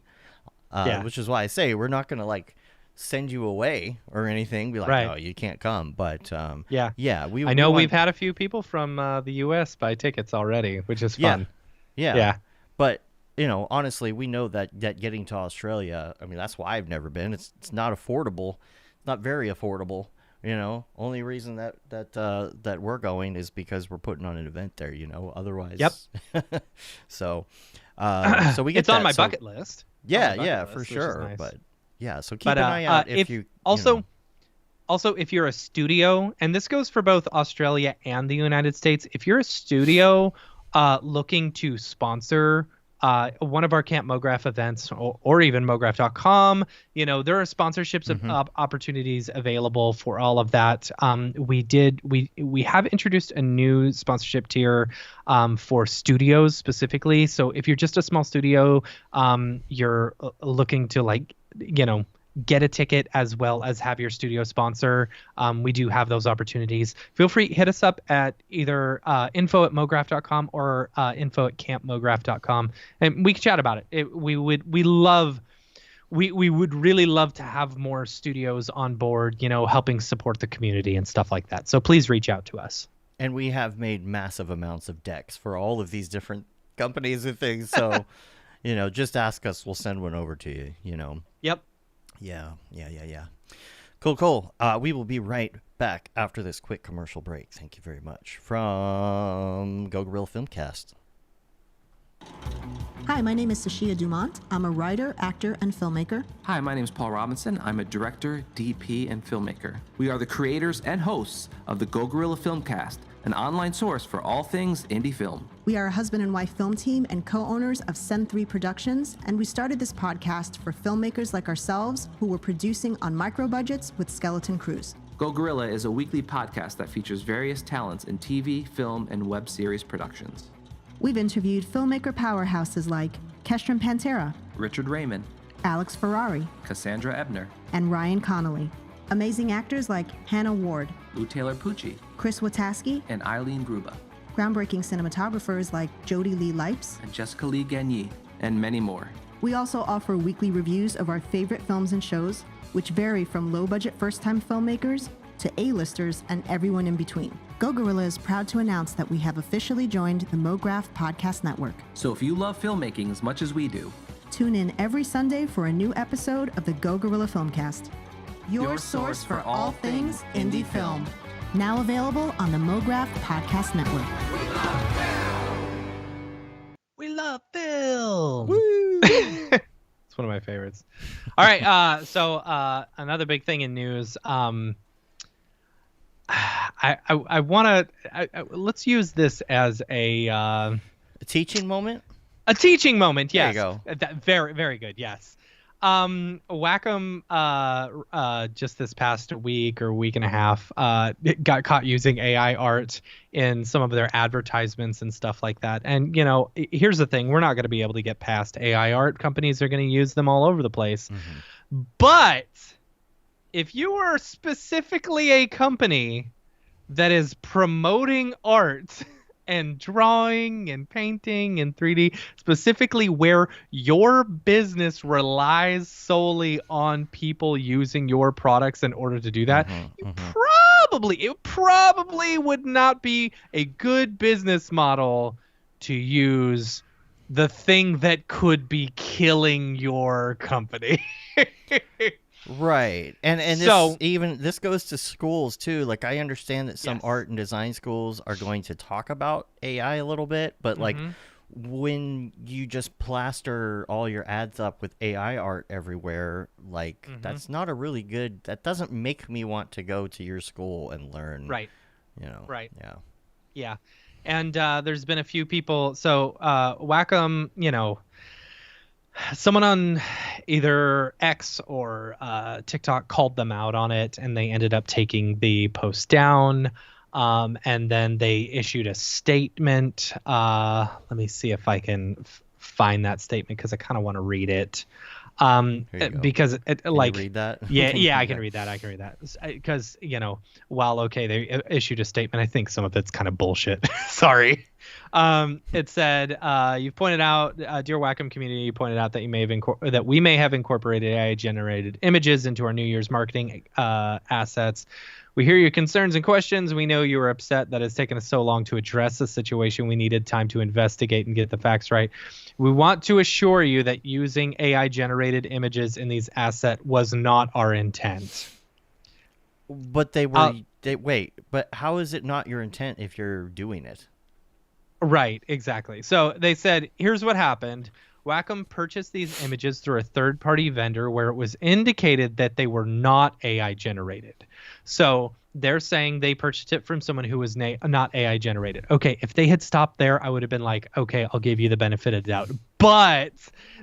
Which is why I say we're not going to like send you away or anything. Be like, no, you can't come. But I know we've had a few people from the U.S. buy tickets already, which is fun. Yeah. But you know, honestly, we know that getting to Australia, I mean, that's why I've never been. It's not affordable. It's not very affordable. You know, only reason that we're going is because we're putting on an event there. You know, otherwise. Yep. So we get it's on my bucket list. Yeah, for sure. Nice. But yeah, so keep an eye out if you also if you're a studio, and this goes for both Australia and the United States, if you're a studio looking to sponsor one of our Camp Mograph events or even Mograph.com, you know, there are sponsorships opportunities available for all of that. We have introduced a new sponsorship tier for studios specifically. So if you're just a small studio, you're looking to like, you know, get a ticket as well as have your studio sponsor. We do have those opportunities. Feel free, hit us up at either info@mograph.com or info@campmograph.com, and we can chat about it. We would really love to have more studios on board, you know, helping support the community and stuff like that. So please reach out to us. And we have made massive amounts of decks for all of these different companies and things. So, you know, just ask us. We'll send one over to you, you know. Yep. Yeah. Cool. We will be right back after this quick commercial break. Thank you very much. From Go Gorilla Filmcast. Hi, my name is Sashia Dumont. I'm a writer, actor, and filmmaker. Hi, my name is Paul Robinson. I'm a director, DP, and filmmaker. We are the creators and hosts of the Go Gorilla Filmcast, an online source for all things indie film. We are a husband and wife film team and co-owners of Sen3 Productions, and we started this podcast for filmmakers like ourselves who were producing on micro budgets with skeleton crews. Go Gorilla is a weekly podcast that features various talents in TV, film, and web series productions. We've interviewed filmmaker powerhouses like Kestrin Pantera, Richard Raymond, Alex Ferrari, Cassandra Ebner, and Ryan Connolly. Amazing actors like Hannah Ward, Lou Taylor Pucci, Chris Wataski, and Eileen Gruba, groundbreaking cinematographers like Jodie Lee Lipes, and Jessica Lee Gagné, and many more. We also offer weekly reviews of our favorite films and shows, which vary from low-budget first-time filmmakers to A-listers and everyone in between. Go Gorilla is proud to announce that we have officially joined the Mograph Podcast Network. So if you love filmmaking as much as we do, tune in every Sunday for a new episode of the Go Gorilla Filmcast, your source for all things indie film. Now available on the Mograph Podcast Network. We love film. Woo! It's one of my favorites. All right. So another big thing in news. I want to let's use this as a teaching moment. A teaching moment. Yes. There you go. Very, very good. Yes. Wacom just this past week or week and a half got caught using AI art in some of their advertisements and stuff like that. And here's the thing, we're not going to be able to get past AI art. Companies are going to use them all over the place. Mm-hmm. But if you are specifically a company that is promoting art and drawing and painting and 3D, specifically where your business relies solely on people using your products in order to do that, it probably would not be a good business model to use the thing that could be killing your company. Right. And so, this goes to schools too. Like, I understand that some art and design schools are going to talk about AI a little bit, but like when you just plaster all your ads up with AI art everywhere, like that's not a really good, that doesn't make me want to go to your school and learn. Right. Right. Yeah. Yeah. And there's been a few people. So Wacom, someone on either X or TikTok called them out on it, and they ended up taking the post down. And then they issued a statement. Let me see if I can find that statement because I kind of want to read it. Because it like, read that? Yeah, I can read that. Because, while they issued a statement, I think some of it's kind of bullshit. Sorry. It said, you've pointed out, dear Wacom community, you pointed out that we may have incorporated AI generated images into our New Year's marketing assets. We hear your concerns and questions. We know you are upset that it's taken us so long to address the situation. We needed time to investigate and get the facts right. We want to assure you that using AI-generated images in these assets was not our intent. But they were... wait, but how is it not your intent if you're doing it? Right, exactly. So they said, here's what happened. Wacom purchased these images through a third-party vendor where it was indicated that they were not AI-generated. So they're saying they purchased it from someone who was not AI-generated. Okay, if they had stopped there, I would have been like, okay, I'll give you the benefit of the doubt. But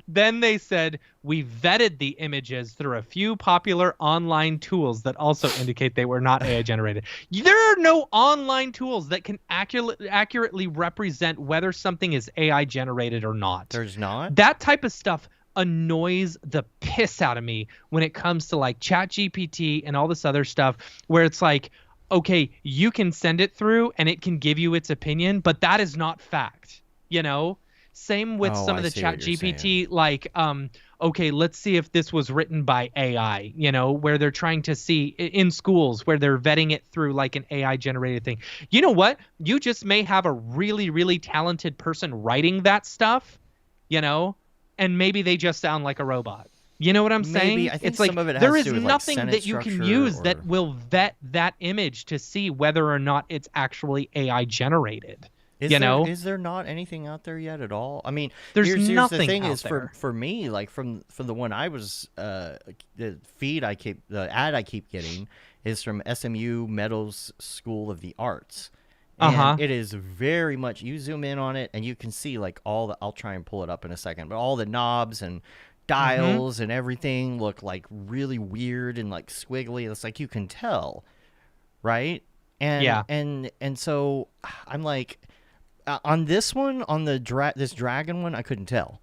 then they said, we vetted the images through a few popular online tools that also indicate they were not AI-generated. There are no online tools that can accurately represent whether something is AI-generated or not. There's not? That type of stuff annoys the piss out of me when it comes to like ChatGPT and all this other stuff where it's like, okay, you can send it through and it can give you its opinion, but that is not fact, Same with some of the ChatGPT, like, okay, let's see if this was written by AI, where they're trying to see in schools where they're vetting it through like an AI generated thing. You know what? You just may have a really, really talented person writing that stuff, and maybe they just sound like a robot. You know what I'm saying? Maybe. I think it's like some of it has there to is do with, nothing like, that you can use that will vet that image to see whether or not it's actually AI generated. Is there not anything out there yet at all? I mean, there's here's nothing the thing out is there. For me, like from the one I was the ad I keep getting is from SMU Meadows School of the Arts. And it is very much, you zoom in on it and you can see like I'll try and pull it up in a second, but all the knobs and dials and everything look like really weird and like squiggly. It's like you can tell, right? And so I'm like, on this one, on this dragon one, I couldn't tell.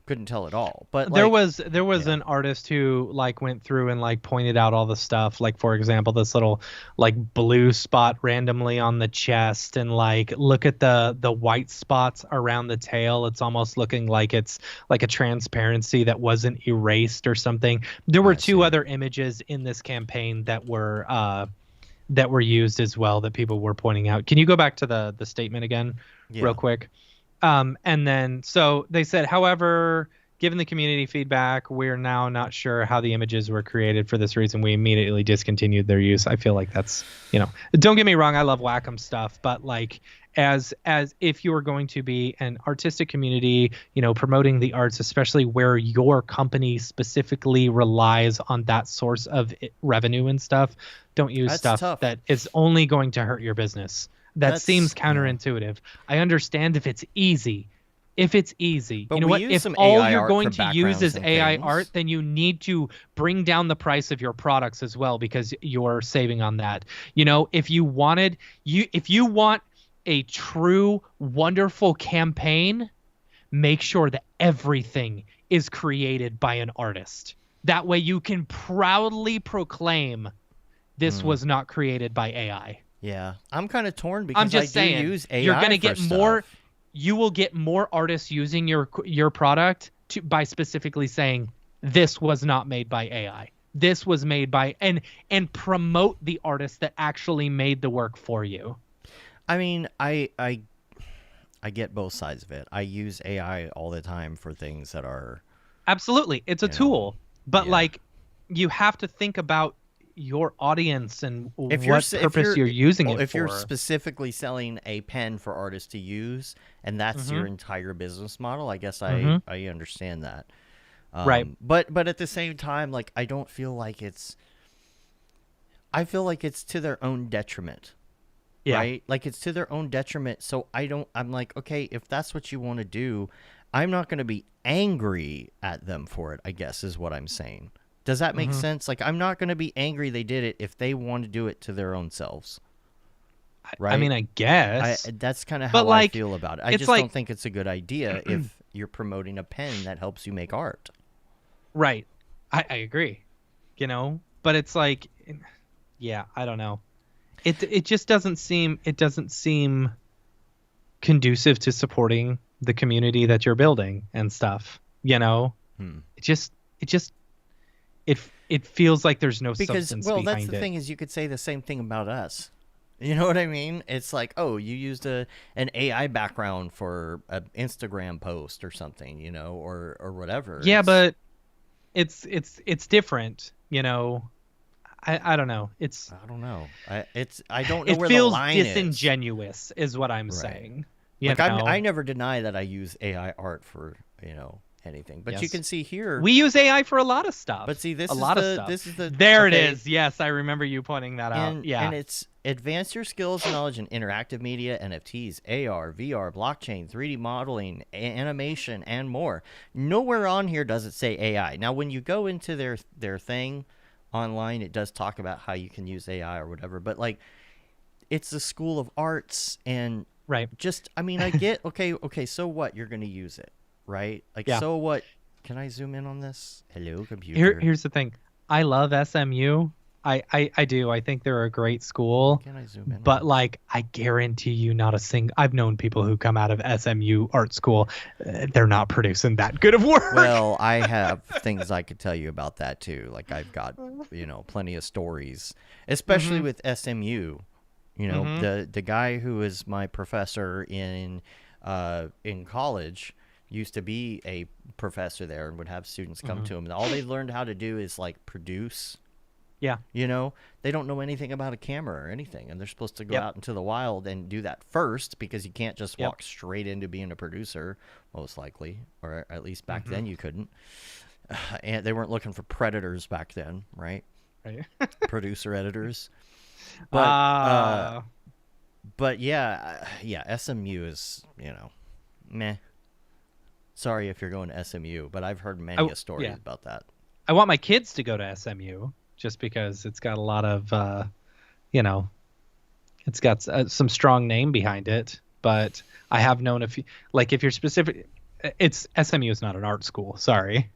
couldn't tell at all. But there was an artist who like went through and like pointed out all the stuff, like for example this little like blue spot randomly on the chest, and like look at the white spots around the tail. It's almost looking like it's like a transparency that wasn't erased or something. There were two other images in this campaign that were used as well that people were pointing out. Can you go back to the statement again real quick? And then, so they said, however, given the community feedback, we're now not sure how the images were created. For this reason, we immediately discontinued their use. I feel like that's, don't get me wrong, I love Wacom stuff, but like as if you are going to be an artistic community, promoting the arts, especially where your company specifically relies on that source of revenue and stuff, don't use stuff that is only going to hurt your business. That seems counterintuitive. I understand if it's easy. But you know what? If all you're going to use is AI art, then you need to bring down the price of your products as well, because you're saving on that. If you want a true wonderful campaign, make sure that everything is created by an artist. That way you can proudly proclaim this was not created by AI. Yeah, I'm kind of torn because I'm just saying, use AI. You're going to get more. Stuff. You will get more artists using your product by specifically saying this was not made by AI. This was made by and promote the artist that actually made the work for you. I mean, I get both sides of it. I use AI all the time for things that are absolutely. It's a tool, but like you have to think about your audience and what purpose you're using it for. If you're specifically selling a pen for artists to use, and that's your entire business model, I guess I understand that. Right. But at the same time, like I feel like it's to their own detriment. Yeah. Right? Like it's to their own detriment. So I'm like, okay, if that's what you want to do, I'm not going to be angry at them for it, I guess is what I'm saying. Does that make sense? Like, I'm not going to be angry they did it if they want to do it to their own selves. Right? I mean, I guess. That's kind of how I feel about it. I just don't think it's a good idea if you're promoting a pen that helps you make art. Right. I agree. But it's like, yeah, I don't know. It just doesn't seem conducive to supporting the community that you're building and stuff. It feels like there's no substance behind it. Well, that's the thing is you could say the same thing about us. You know what I mean? It's like, oh, you used an AI background for an Instagram post or something, or whatever. Yeah, but it's different, I don't know. I don't know. I don't know where the line is. It feels disingenuous, is what I'm saying. I never deny that I use AI art for anything, but you can see here we use AI for a lot of stuff. But see, this is the there it is. Yes, I remember you pointing that out. Yeah, and it's advance your skills and knowledge in interactive media, NFTs, AR, VR, blockchain, 3D modeling, animation, and more. Nowhere on here does it say AI. Now, when you go into their thing online, it does talk about how you can use AI or whatever, but like it's the School of Arts and just I mean I get okay, so what, you're going to use it. Right? Like, so what? Can I zoom in on this? Hello, computer. Here's the thing. I love SMU. I do. I think they're a great school. Can I zoom in? But like, I guarantee you, not a single. I've known people who come out of SMU art school. They're not producing that good of work. Well, I have things I could tell you about that too. Like I've got plenty of stories, especially with SMU. The guy who is my professor in college used to be a professor there and would have students come to him. And all they learned how to do is like produce. Yeah. They don't know anything about a camera or anything. And they're supposed to go out into the wild and do that first, because you can't just walk straight into being a producer, most likely. Or at least back then you couldn't. And they weren't looking for predators back then, right? Right. Producer editors. But yeah, SMU is, meh. Sorry if you're going to SMU, but I've heard many stories about that. I want my kids to go to SMU just because it's got a lot of, it's got some strong name behind it. But I have known a few, like if you're specific, it's SMU is not an art school. Sorry.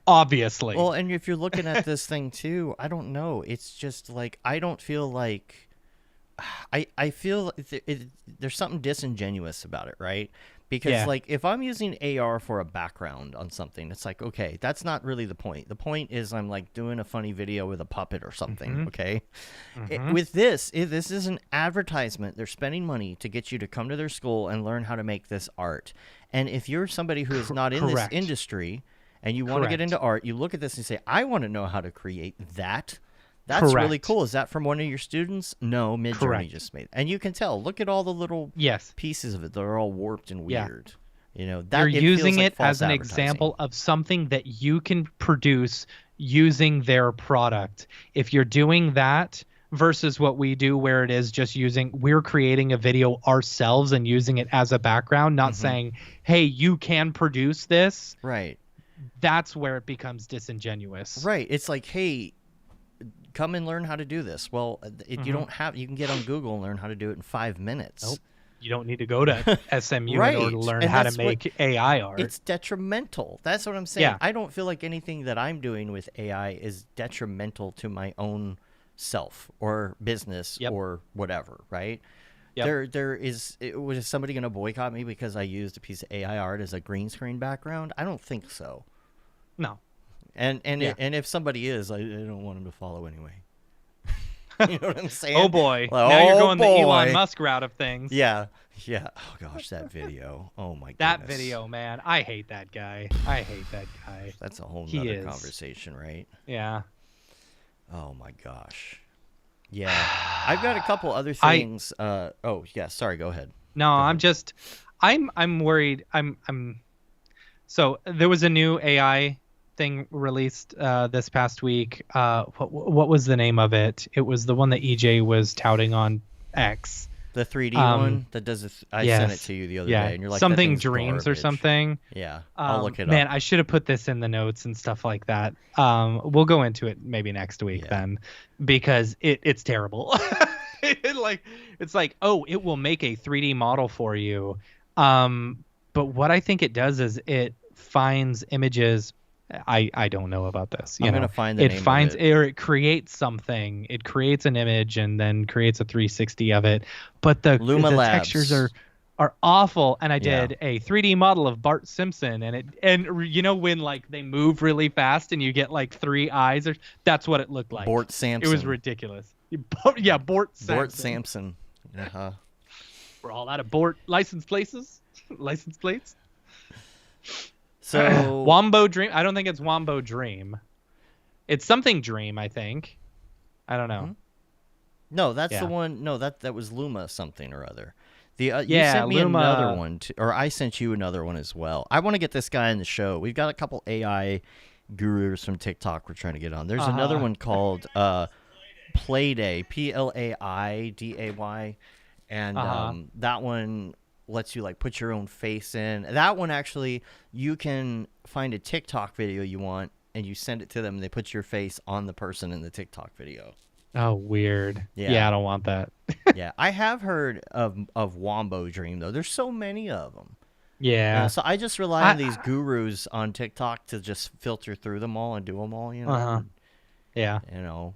Obviously. Well, and if you're looking at this thing too, I don't know. It's just like I don't feel like I feel there's something disingenuous about it, right? Because like if I'm using AR for a background on something, it's like, okay, that's not really the point. The point is I'm like doing a funny video with a puppet or something, okay? With this, if this is an advertisement, they're spending money to get you to come to their school and learn how to make this art. And if you're somebody who is not in this industry and you want to get into art, you look at this and say, I want to know how to create that. That's really cool. Is that from one of your students? No, Midjourney just made it. And you can tell. Look at all the little pieces of it. They're all warped and weird. You know, that you're using it as an example of something that you can produce using their product. If you're doing that versus what we do where it is just we're creating a video ourselves and using it as a background, not saying, hey, you can produce this. Right. That's where it becomes disingenuous. Right. It's like, hey, come and learn how to do this. Well, you don't have. You can get on Google and learn how to do it in 5 minutes. Nope. You don't need to go to SMU in order to learn how to make AI art. It's detrimental. That's what I'm saying. Yeah. I don't feel like anything that I'm doing with AI is detrimental to my own self or business or whatever, right? There is. Was somebody going to boycott me because I used a piece of AI art as a green screen background? I don't think so. No. And if somebody is, I don't want him to follow anyway. You know what I'm saying? Oh boy! Now you're going the Elon Musk route of things. Yeah. Oh gosh, that video. Oh my goodness. That video, man. I hate that guy. That's a whole nother conversation, right? Yeah. Oh my gosh. Yeah. I've got a couple other things. Sorry. Go ahead. No, I'm worried. So there was a new AI thing released this past week. What was the name of it? It was the one that EJ was touting on X. The 3D one that does. I sent it to you the other day, and you're like, something dreams or something. Yeah, I'll look it up. Man, I should have put this in the notes and stuff like that. We'll go into it maybe next week then, because it's terrible. It's like, oh, it will make a 3D model for you. But what I think it does is it finds images. I don't know about this. I'm gonna find the name of it. Or it creates something. It creates an image and then creates a 360 of it. But the textures are awful. And I did a 3D model of Bart Simpson, and you know when like they move really fast and you get like 3 eyes, that's what it looked like. Bart Sampson. It was ridiculous. Yeah, Bart Sampson. Bart Sampson. We're all out of Bart license plates. So Wombo Dream. I don't think it's Wombo Dream. It's something Dream, I think. I don't know. No, that's the one. No, that was Luma something or other. You sent me Luma, another one, or I sent you another one as well. I want to get this guy on the show. We've got a couple AI gurus from TikTok we're trying to get on. There's another one called Playday, Plaiday, and that one lets you like put your own face in. That one actually, you can find a TikTok video you want and you send it to them and they put your face on the person in the TikTok video. Oh, weird. Yeah, I don't want that. Yeah, I have heard of Wombo Dream though. There's so many of them. Yeah. So I just rely on these gurus on TikTok to just filter through them all and do them all, you know. Yeah. You know.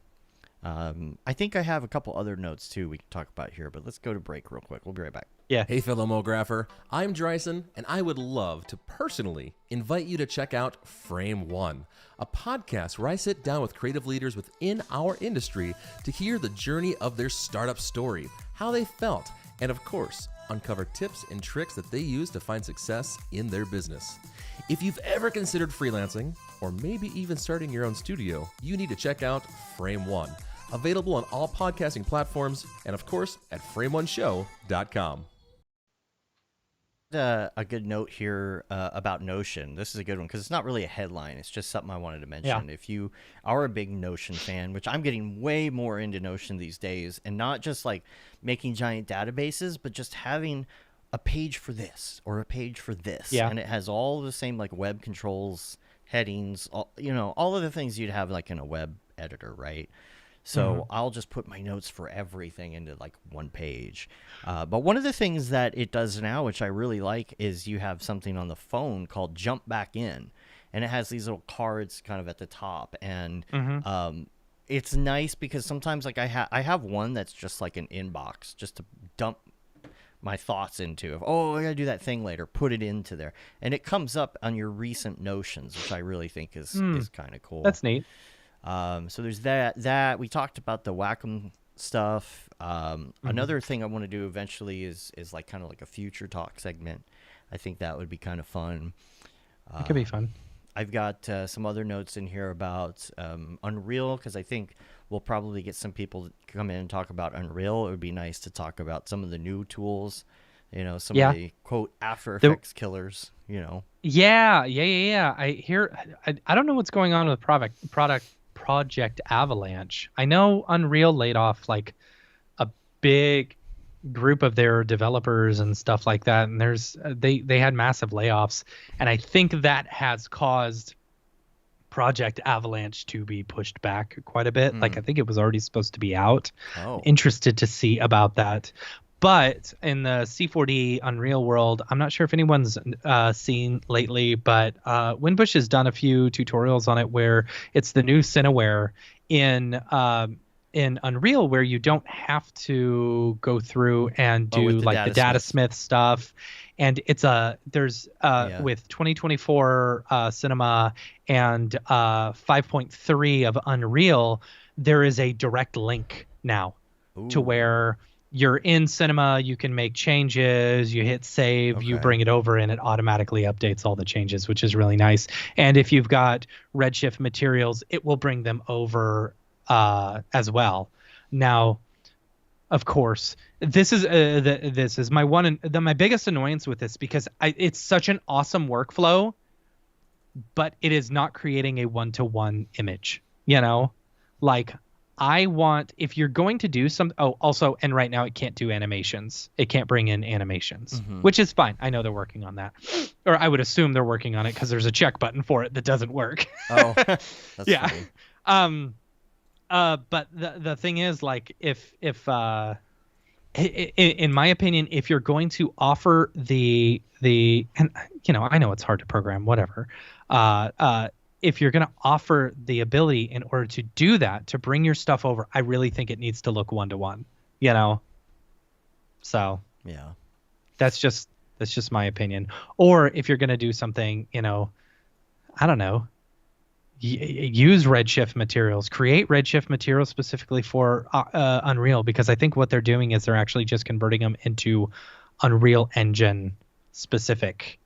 I think I have a couple other notes too we can talk about here, but let's go to break real quick. We'll be right back. Yeah. Hey, fellow Mographer. I'm Dryson, and I would love to personally invite you to check out Frame One, a podcast where I sit down with creative leaders within our industry to hear the journey of their startup story, how they felt, and of course, uncover tips and tricks that they use to find success in their business. If you've ever considered freelancing, or maybe even starting your own studio, you need to check out Frame One. Available on all podcasting platforms, and of course, at frameoneshow.com. A good note here about Notion. This is a good one because it's not really a headline. It's just something I wanted to mention. Yeah. If you are a big Notion fan, which I'm getting way more into Notion these days, and not just like making giant databases, but just having a page for this or a page for this. Yeah. And it has all the same like web controls, headings, all of the things you'd have like in a web editor, right? So I'll just put my notes for everything into like one page. But one of the things that it does now, which I really like, is you have something on the phone called Jump Back In. And it has these little cards kind of at the top. And it's nice because sometimes like I have one that's just like an inbox just to dump my thoughts into. I gotta do that thing later, put it into there, and it comes up on your recent notions, which I really think is kind of cool. That's neat. So there's that we talked about the Wacom stuff. Another thing I want to do eventually is like kind of like a future talk segment. I think that would be kind of fun. It could be fun. I've got some other notes in here about Unreal, because I think we'll probably get some people to come in and talk about Unreal. It would be nice to talk about some of the new tools, some of the, quote, After Effects killers, Yeah. I don't know what's going on with Project Avalanche. I know Unreal laid off like a big group of their developers and stuff like that, and they had massive layoffs, and I think that has caused Project Avalanche to be pushed back quite a bit. Like I think it was already supposed to be out. Interested to see about that. But in the C4D Unreal world, I'm not sure if anyone's seen lately, but Winbush has done a few tutorials on it where it's the new Cineware in Unreal, where you don't have to go through and do like the Datasmith stuff. And it's with 2024 Cinema and 5.3 of Unreal, there is a direct link now to where you're in Cinema, you can make changes, you hit save, you bring it over, and it automatically updates all the changes, which is really nice. And if you've got Redshift materials, it will bring them over as well. Now, of course, this is my biggest annoyance with this, because it's such an awesome workflow, but it is not creating a one-to-one image. Like I want, if you're going to do some, also, and right now it can't do animations. It can't bring in animations, which is fine. I know they're working on that, or I would assume they're working on it because there's a check button for it that doesn't work. That's funny. But the thing is, like, if in my opinion, if you're going to offer the and I know it's hard to program, whatever. If you're going to offer the ability in order to do that, to bring your stuff over, I really think it needs to look one-to-one, So yeah, that's just my opinion. Or if you're going to do something, I don't know, use Redshift materials, create Redshift materials specifically for Unreal, because I think what they're doing is they're actually just converting them into Unreal Engine specific,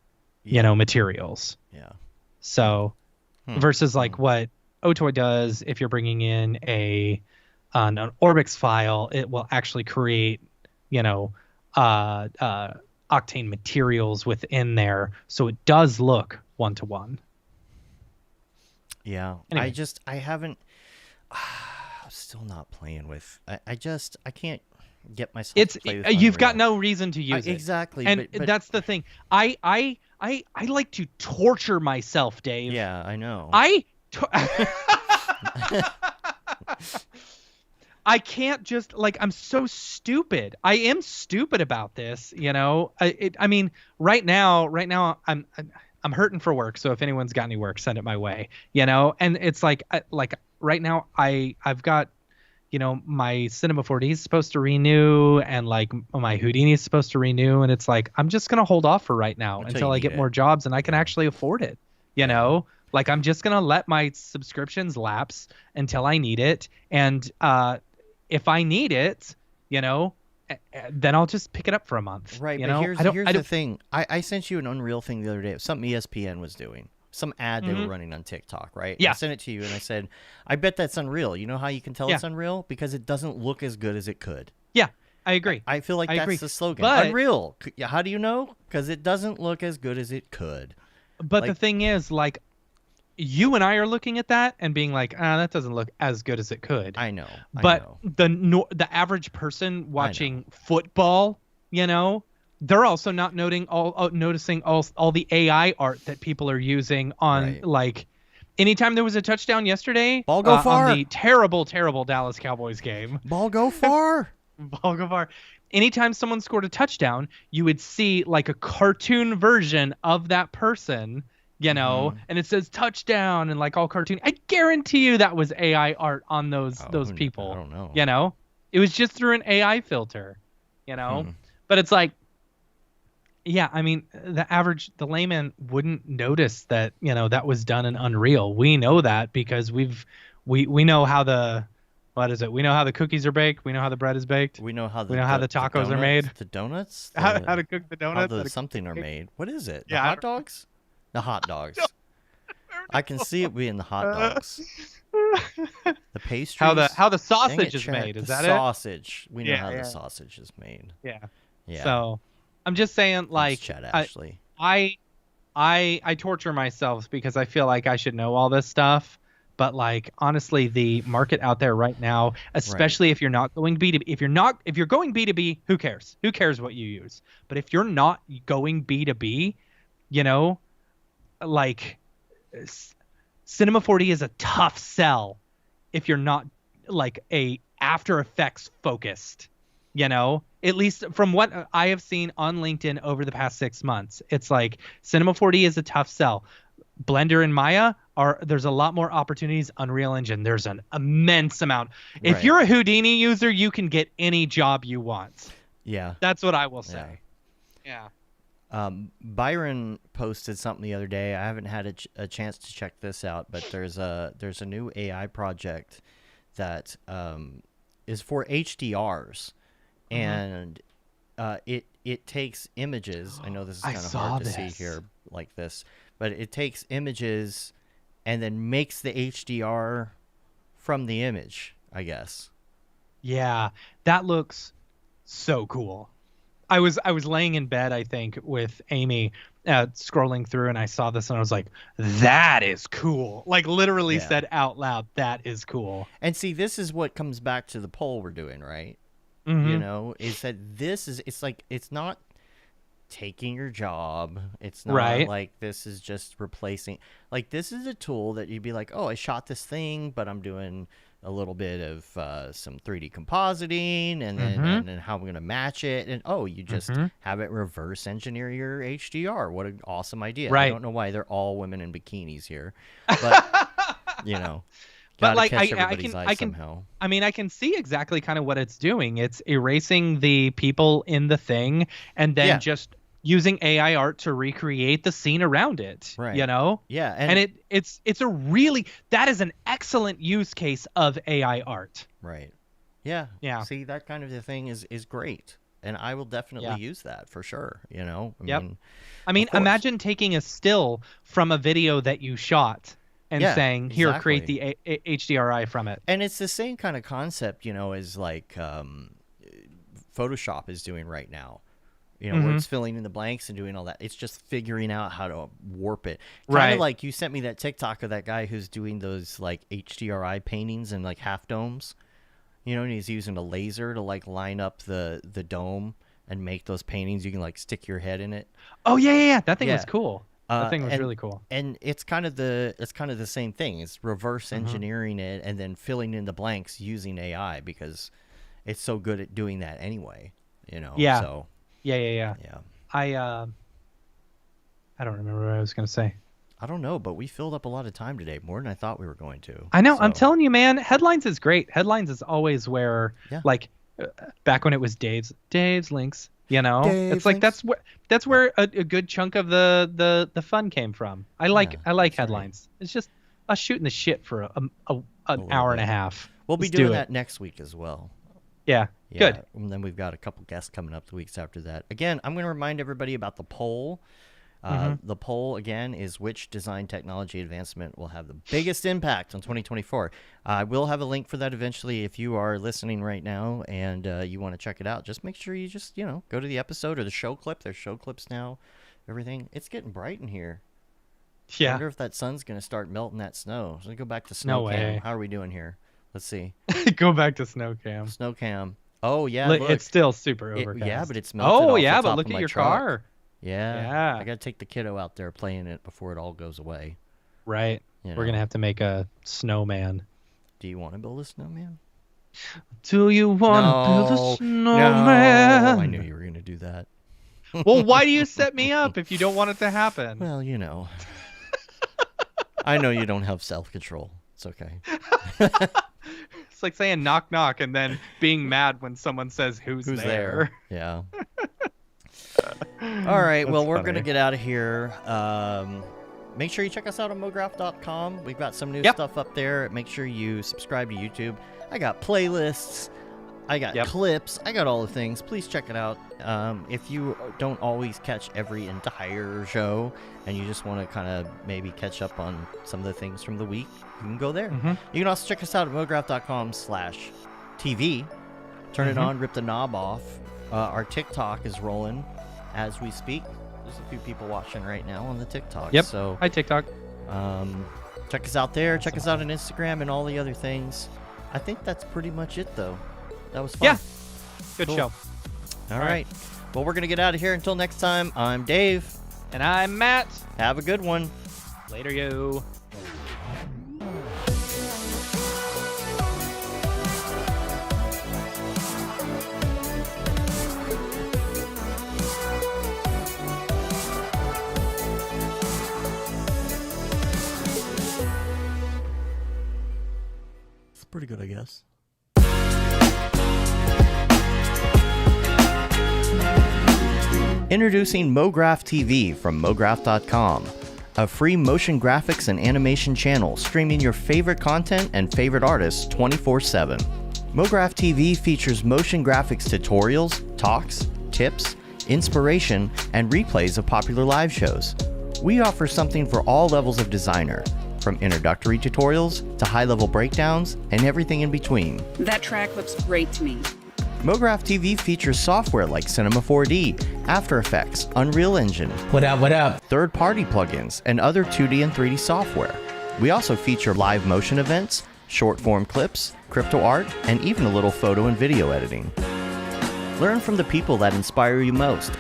materials. Yeah. So versus like what Otoy does, if you're bringing in an Orbix file, it will actually create, Octane materials within there, so it does look one-to-one. Yeah, anyway. I haven't. I'm still not playing with. I can't get myself. It's to play with you've Unreal. got no reason to use it. Exactly, and but that's the thing. I like to torture myself, Dave. Yeah, I know. I can't just, like, I'm so stupid. I am stupid about this, I mean, right now I'm hurting for work, so if anyone's got any work, send it my way, and it's like right now I've got, my Cinema 4D is supposed to renew, and like my Houdini is supposed to renew, and it's like I'm just gonna hold off for right now until I get more jobs and I can actually afford it. Like I'm just gonna let my subscriptions lapse until I need it, and if I need it, then I'll just pick it up for a month. Right, but here's the thing. I sent you an Unreal thing the other day. Something ESPN was doing. Some ad they were running on TikTok, right? Yeah. I sent it to you, and I said, I bet that's Unreal. You know how you can tell it's Unreal? Because it doesn't look as good as it could. Yeah, I agree. I feel like that's the slogan. But, Unreal. How do you know? Because it doesn't look as good as it could. But the thing is, like, you and I are looking at that and being like, that doesn't look as good as it could. I know. But the average person watching football, they're also not noticing all the AI art that people are using on like Anytime there was a touchdown yesterday, Ball go far. on the terrible, terrible Dallas Cowboys game. Ball go far. Ball go far. Anytime someone scored a touchdown, you would see like a cartoon version of that person, you know, and it says touchdown and like all cartoon. I guarantee you that was AI art on those people. I don't know. You know, it was just through an AI filter, you know, but it's like, yeah, I mean, the layman wouldn't notice that, you know, that was done in Unreal. We know that because we know how what is it? We know how the cookies are baked. We know how the bread is baked. We know how the tacos are made. The donuts? How to cook the donuts. How something are made. What is it? The Yeah, hot dogs? The hot dogs. I can see it being the hot dogs. The pastries. How the sausage is made. Is that it? Sausage. We know how the sausage is made. Yeah. Yeah. So I'm just saying, like, Chet Ashley. I torture myself because I feel like I should know all this stuff. But like, honestly, the market out there right now, especially if you're not going B2B, if you're going B2B, who cares? Who cares what you use? But if you're not going B2B, you know, like Cinema 4D is a tough sell if you're not like a After Effects focused, you know, at least from what I have seen on LinkedIn over the past 6 months. It's like Cinema 4D is a tough sell. Blender and Maya there's a lot more opportunities. Unreal Engine, there's an immense amount. If you're a Houdini user, you can get any job you want. Yeah. That's what I will say. Yeah. Byron posted something the other day. I haven't had a chance to check this out, but there's a new AI project that is for HDRs, and it takes images. I know this is kind of hard to see here like this, but it takes images and then makes the HDR from the image, I guess. Yeah, that looks so cool. I was laying in bed, I think, with Amy, scrolling through, and I saw this, and I was like, "That is cool!" Like literally said out loud, "That is cool." And see, this is what comes back to the poll we're doing, right? You know, is that it's not taking your job. It's not like this is just replacing. Like, this is a tool that you'd be like, oh, I shot this thing, but I'm doing a little bit of some 3D compositing, and then and then how I'm going to match it. And, oh, you just have it reverse engineer your HDR. What an awesome idea. I don't know why they're all women in bikinis here. But, you know. But like I can see exactly kind of what it's doing. It's erasing the people in the thing and then just using AI art to recreate the scene around it. Right. You know? Yeah. And it's a really, that is an excellent use case of AI art. Right. Yeah. Yeah. See, that kind of thing is great. And I will definitely use that for sure. You know? I mean, imagine taking a still from a video that you shot and saying, here, create the HDRI from it. And it's the same kind of concept, you know, as like Photoshop is doing right now. You know, where it's filling in the blanks and doing all that. It's just figuring out how to warp it. Kind of like you sent me that TikTok of that guy who's doing those like HDRI paintings and like half domes. You know, and he's using a laser to like line up the dome and make those paintings. You can like stick your head in it. Oh yeah. That thing was cool. That thing was really cool. And it's kind of the same thing. It's reverse engineering it and then filling in the blanks using AI because it's so good at doing that anyway. You know. Yeah. So. Yeah. I don't remember what I was gonna say. I don't know, but we filled up a lot of time today, more than I thought we were going to. I know. So. I'm telling you, man. Headlines is great. Headlines is always where, like, back when it was Dave's links. You know, it's like that's where a good chunk of the fun came from. I like headlines. Right. It's just us shooting the shit for an hour and a half. We'll be doing that next week as well. Yeah, good. And then we've got a couple guests coming up the weeks after that. Again, I'm going to remind everybody about the poll. The poll, again, is which design technology advancement will have the biggest impact on 2024. I will have a link for that eventually. If you are listening right now and you want to check it out, just make sure you just, go to the episode or the show clip. There's show clips now, everything. It's getting bright in here. Yeah. I wonder if that sun's going to start melting that snow. So we go back to snow cam. Way. How are we doing here? Let's see. Go back to snow cam. Snow cam. Oh, yeah. Look, it's still super overcast. Yeah, but it's melted off the top but look of at my your truck. car. Yeah. I got to take the kiddo out there playing it before it all goes away. Right. You know. We're gonna have to make a snowman. Do you want to build a snowman? Do you want to build a snowman? No, I knew you were gonna do that. Well, why do you set me up if you don't want it to happen? Well, you know. I know you don't have self-control. It's okay. It's like saying knock knock and then being mad when someone says who's there. Yeah. All right. Well, we're funny. going to get out of here. Make sure you check us out on mograph.com. We've got some new stuff up there. Make sure you subscribe to YouTube. I got playlists. I got clips. I got all the things. Please check it out. If you don't always catch every entire show and you just want to kind of maybe catch up on some of the things from the week, you can go there. Mm-hmm. You can also check us out at mograph.com/TV. Turn it on, rip the knob off. Our TikTok is rolling as we speak. There's a few people watching right now on the TikTok. Yep. So, hi, TikTok. check us out there. Check us out on Instagram and all the other things. I think that's pretty much it, though. That was fun. Yeah. Good Cool. show. All right. Well, we're going to get out of here. Until next time, I'm Dave. And I'm Matt. Have a good one. Later, you. It's pretty good, I guess. Introducing Mograph TV from mograph.com, a free motion graphics and animation channel streaming your favorite content and favorite artists 24/7. Mograph TV features motion graphics tutorials, talks, tips, inspiration, and replays of popular live shows. We offer something for all levels of designer, from introductory tutorials to high-level breakdowns and everything in between. That track looks great to me. Mograph TV features software like Cinema 4D, After Effects, Unreal Engine, What up? third-party plugins, and other 2D and 3D software. We also feature live motion events, short-form clips, crypto art, and even a little photo and video editing. Learn from the people that inspire you most,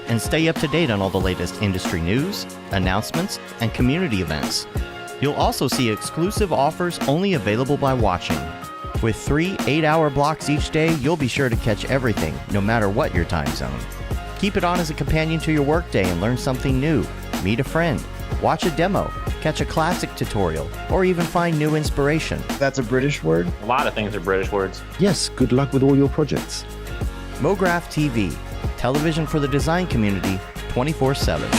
and stay up to date on all the latest industry news, announcements, and community events. You'll also see exclusive offers only available by watching. With 3 8-hour blocks each day, you'll be sure to catch everything, no matter what your time zone. Keep it on as a companion to your workday and learn something new. Meet a friend, watch a demo, catch a classic tutorial, or even find new inspiration. That's a British word? A lot of things are British words. Yes, good luck with all your projects. Mograph TV, television for the design community, 24/7.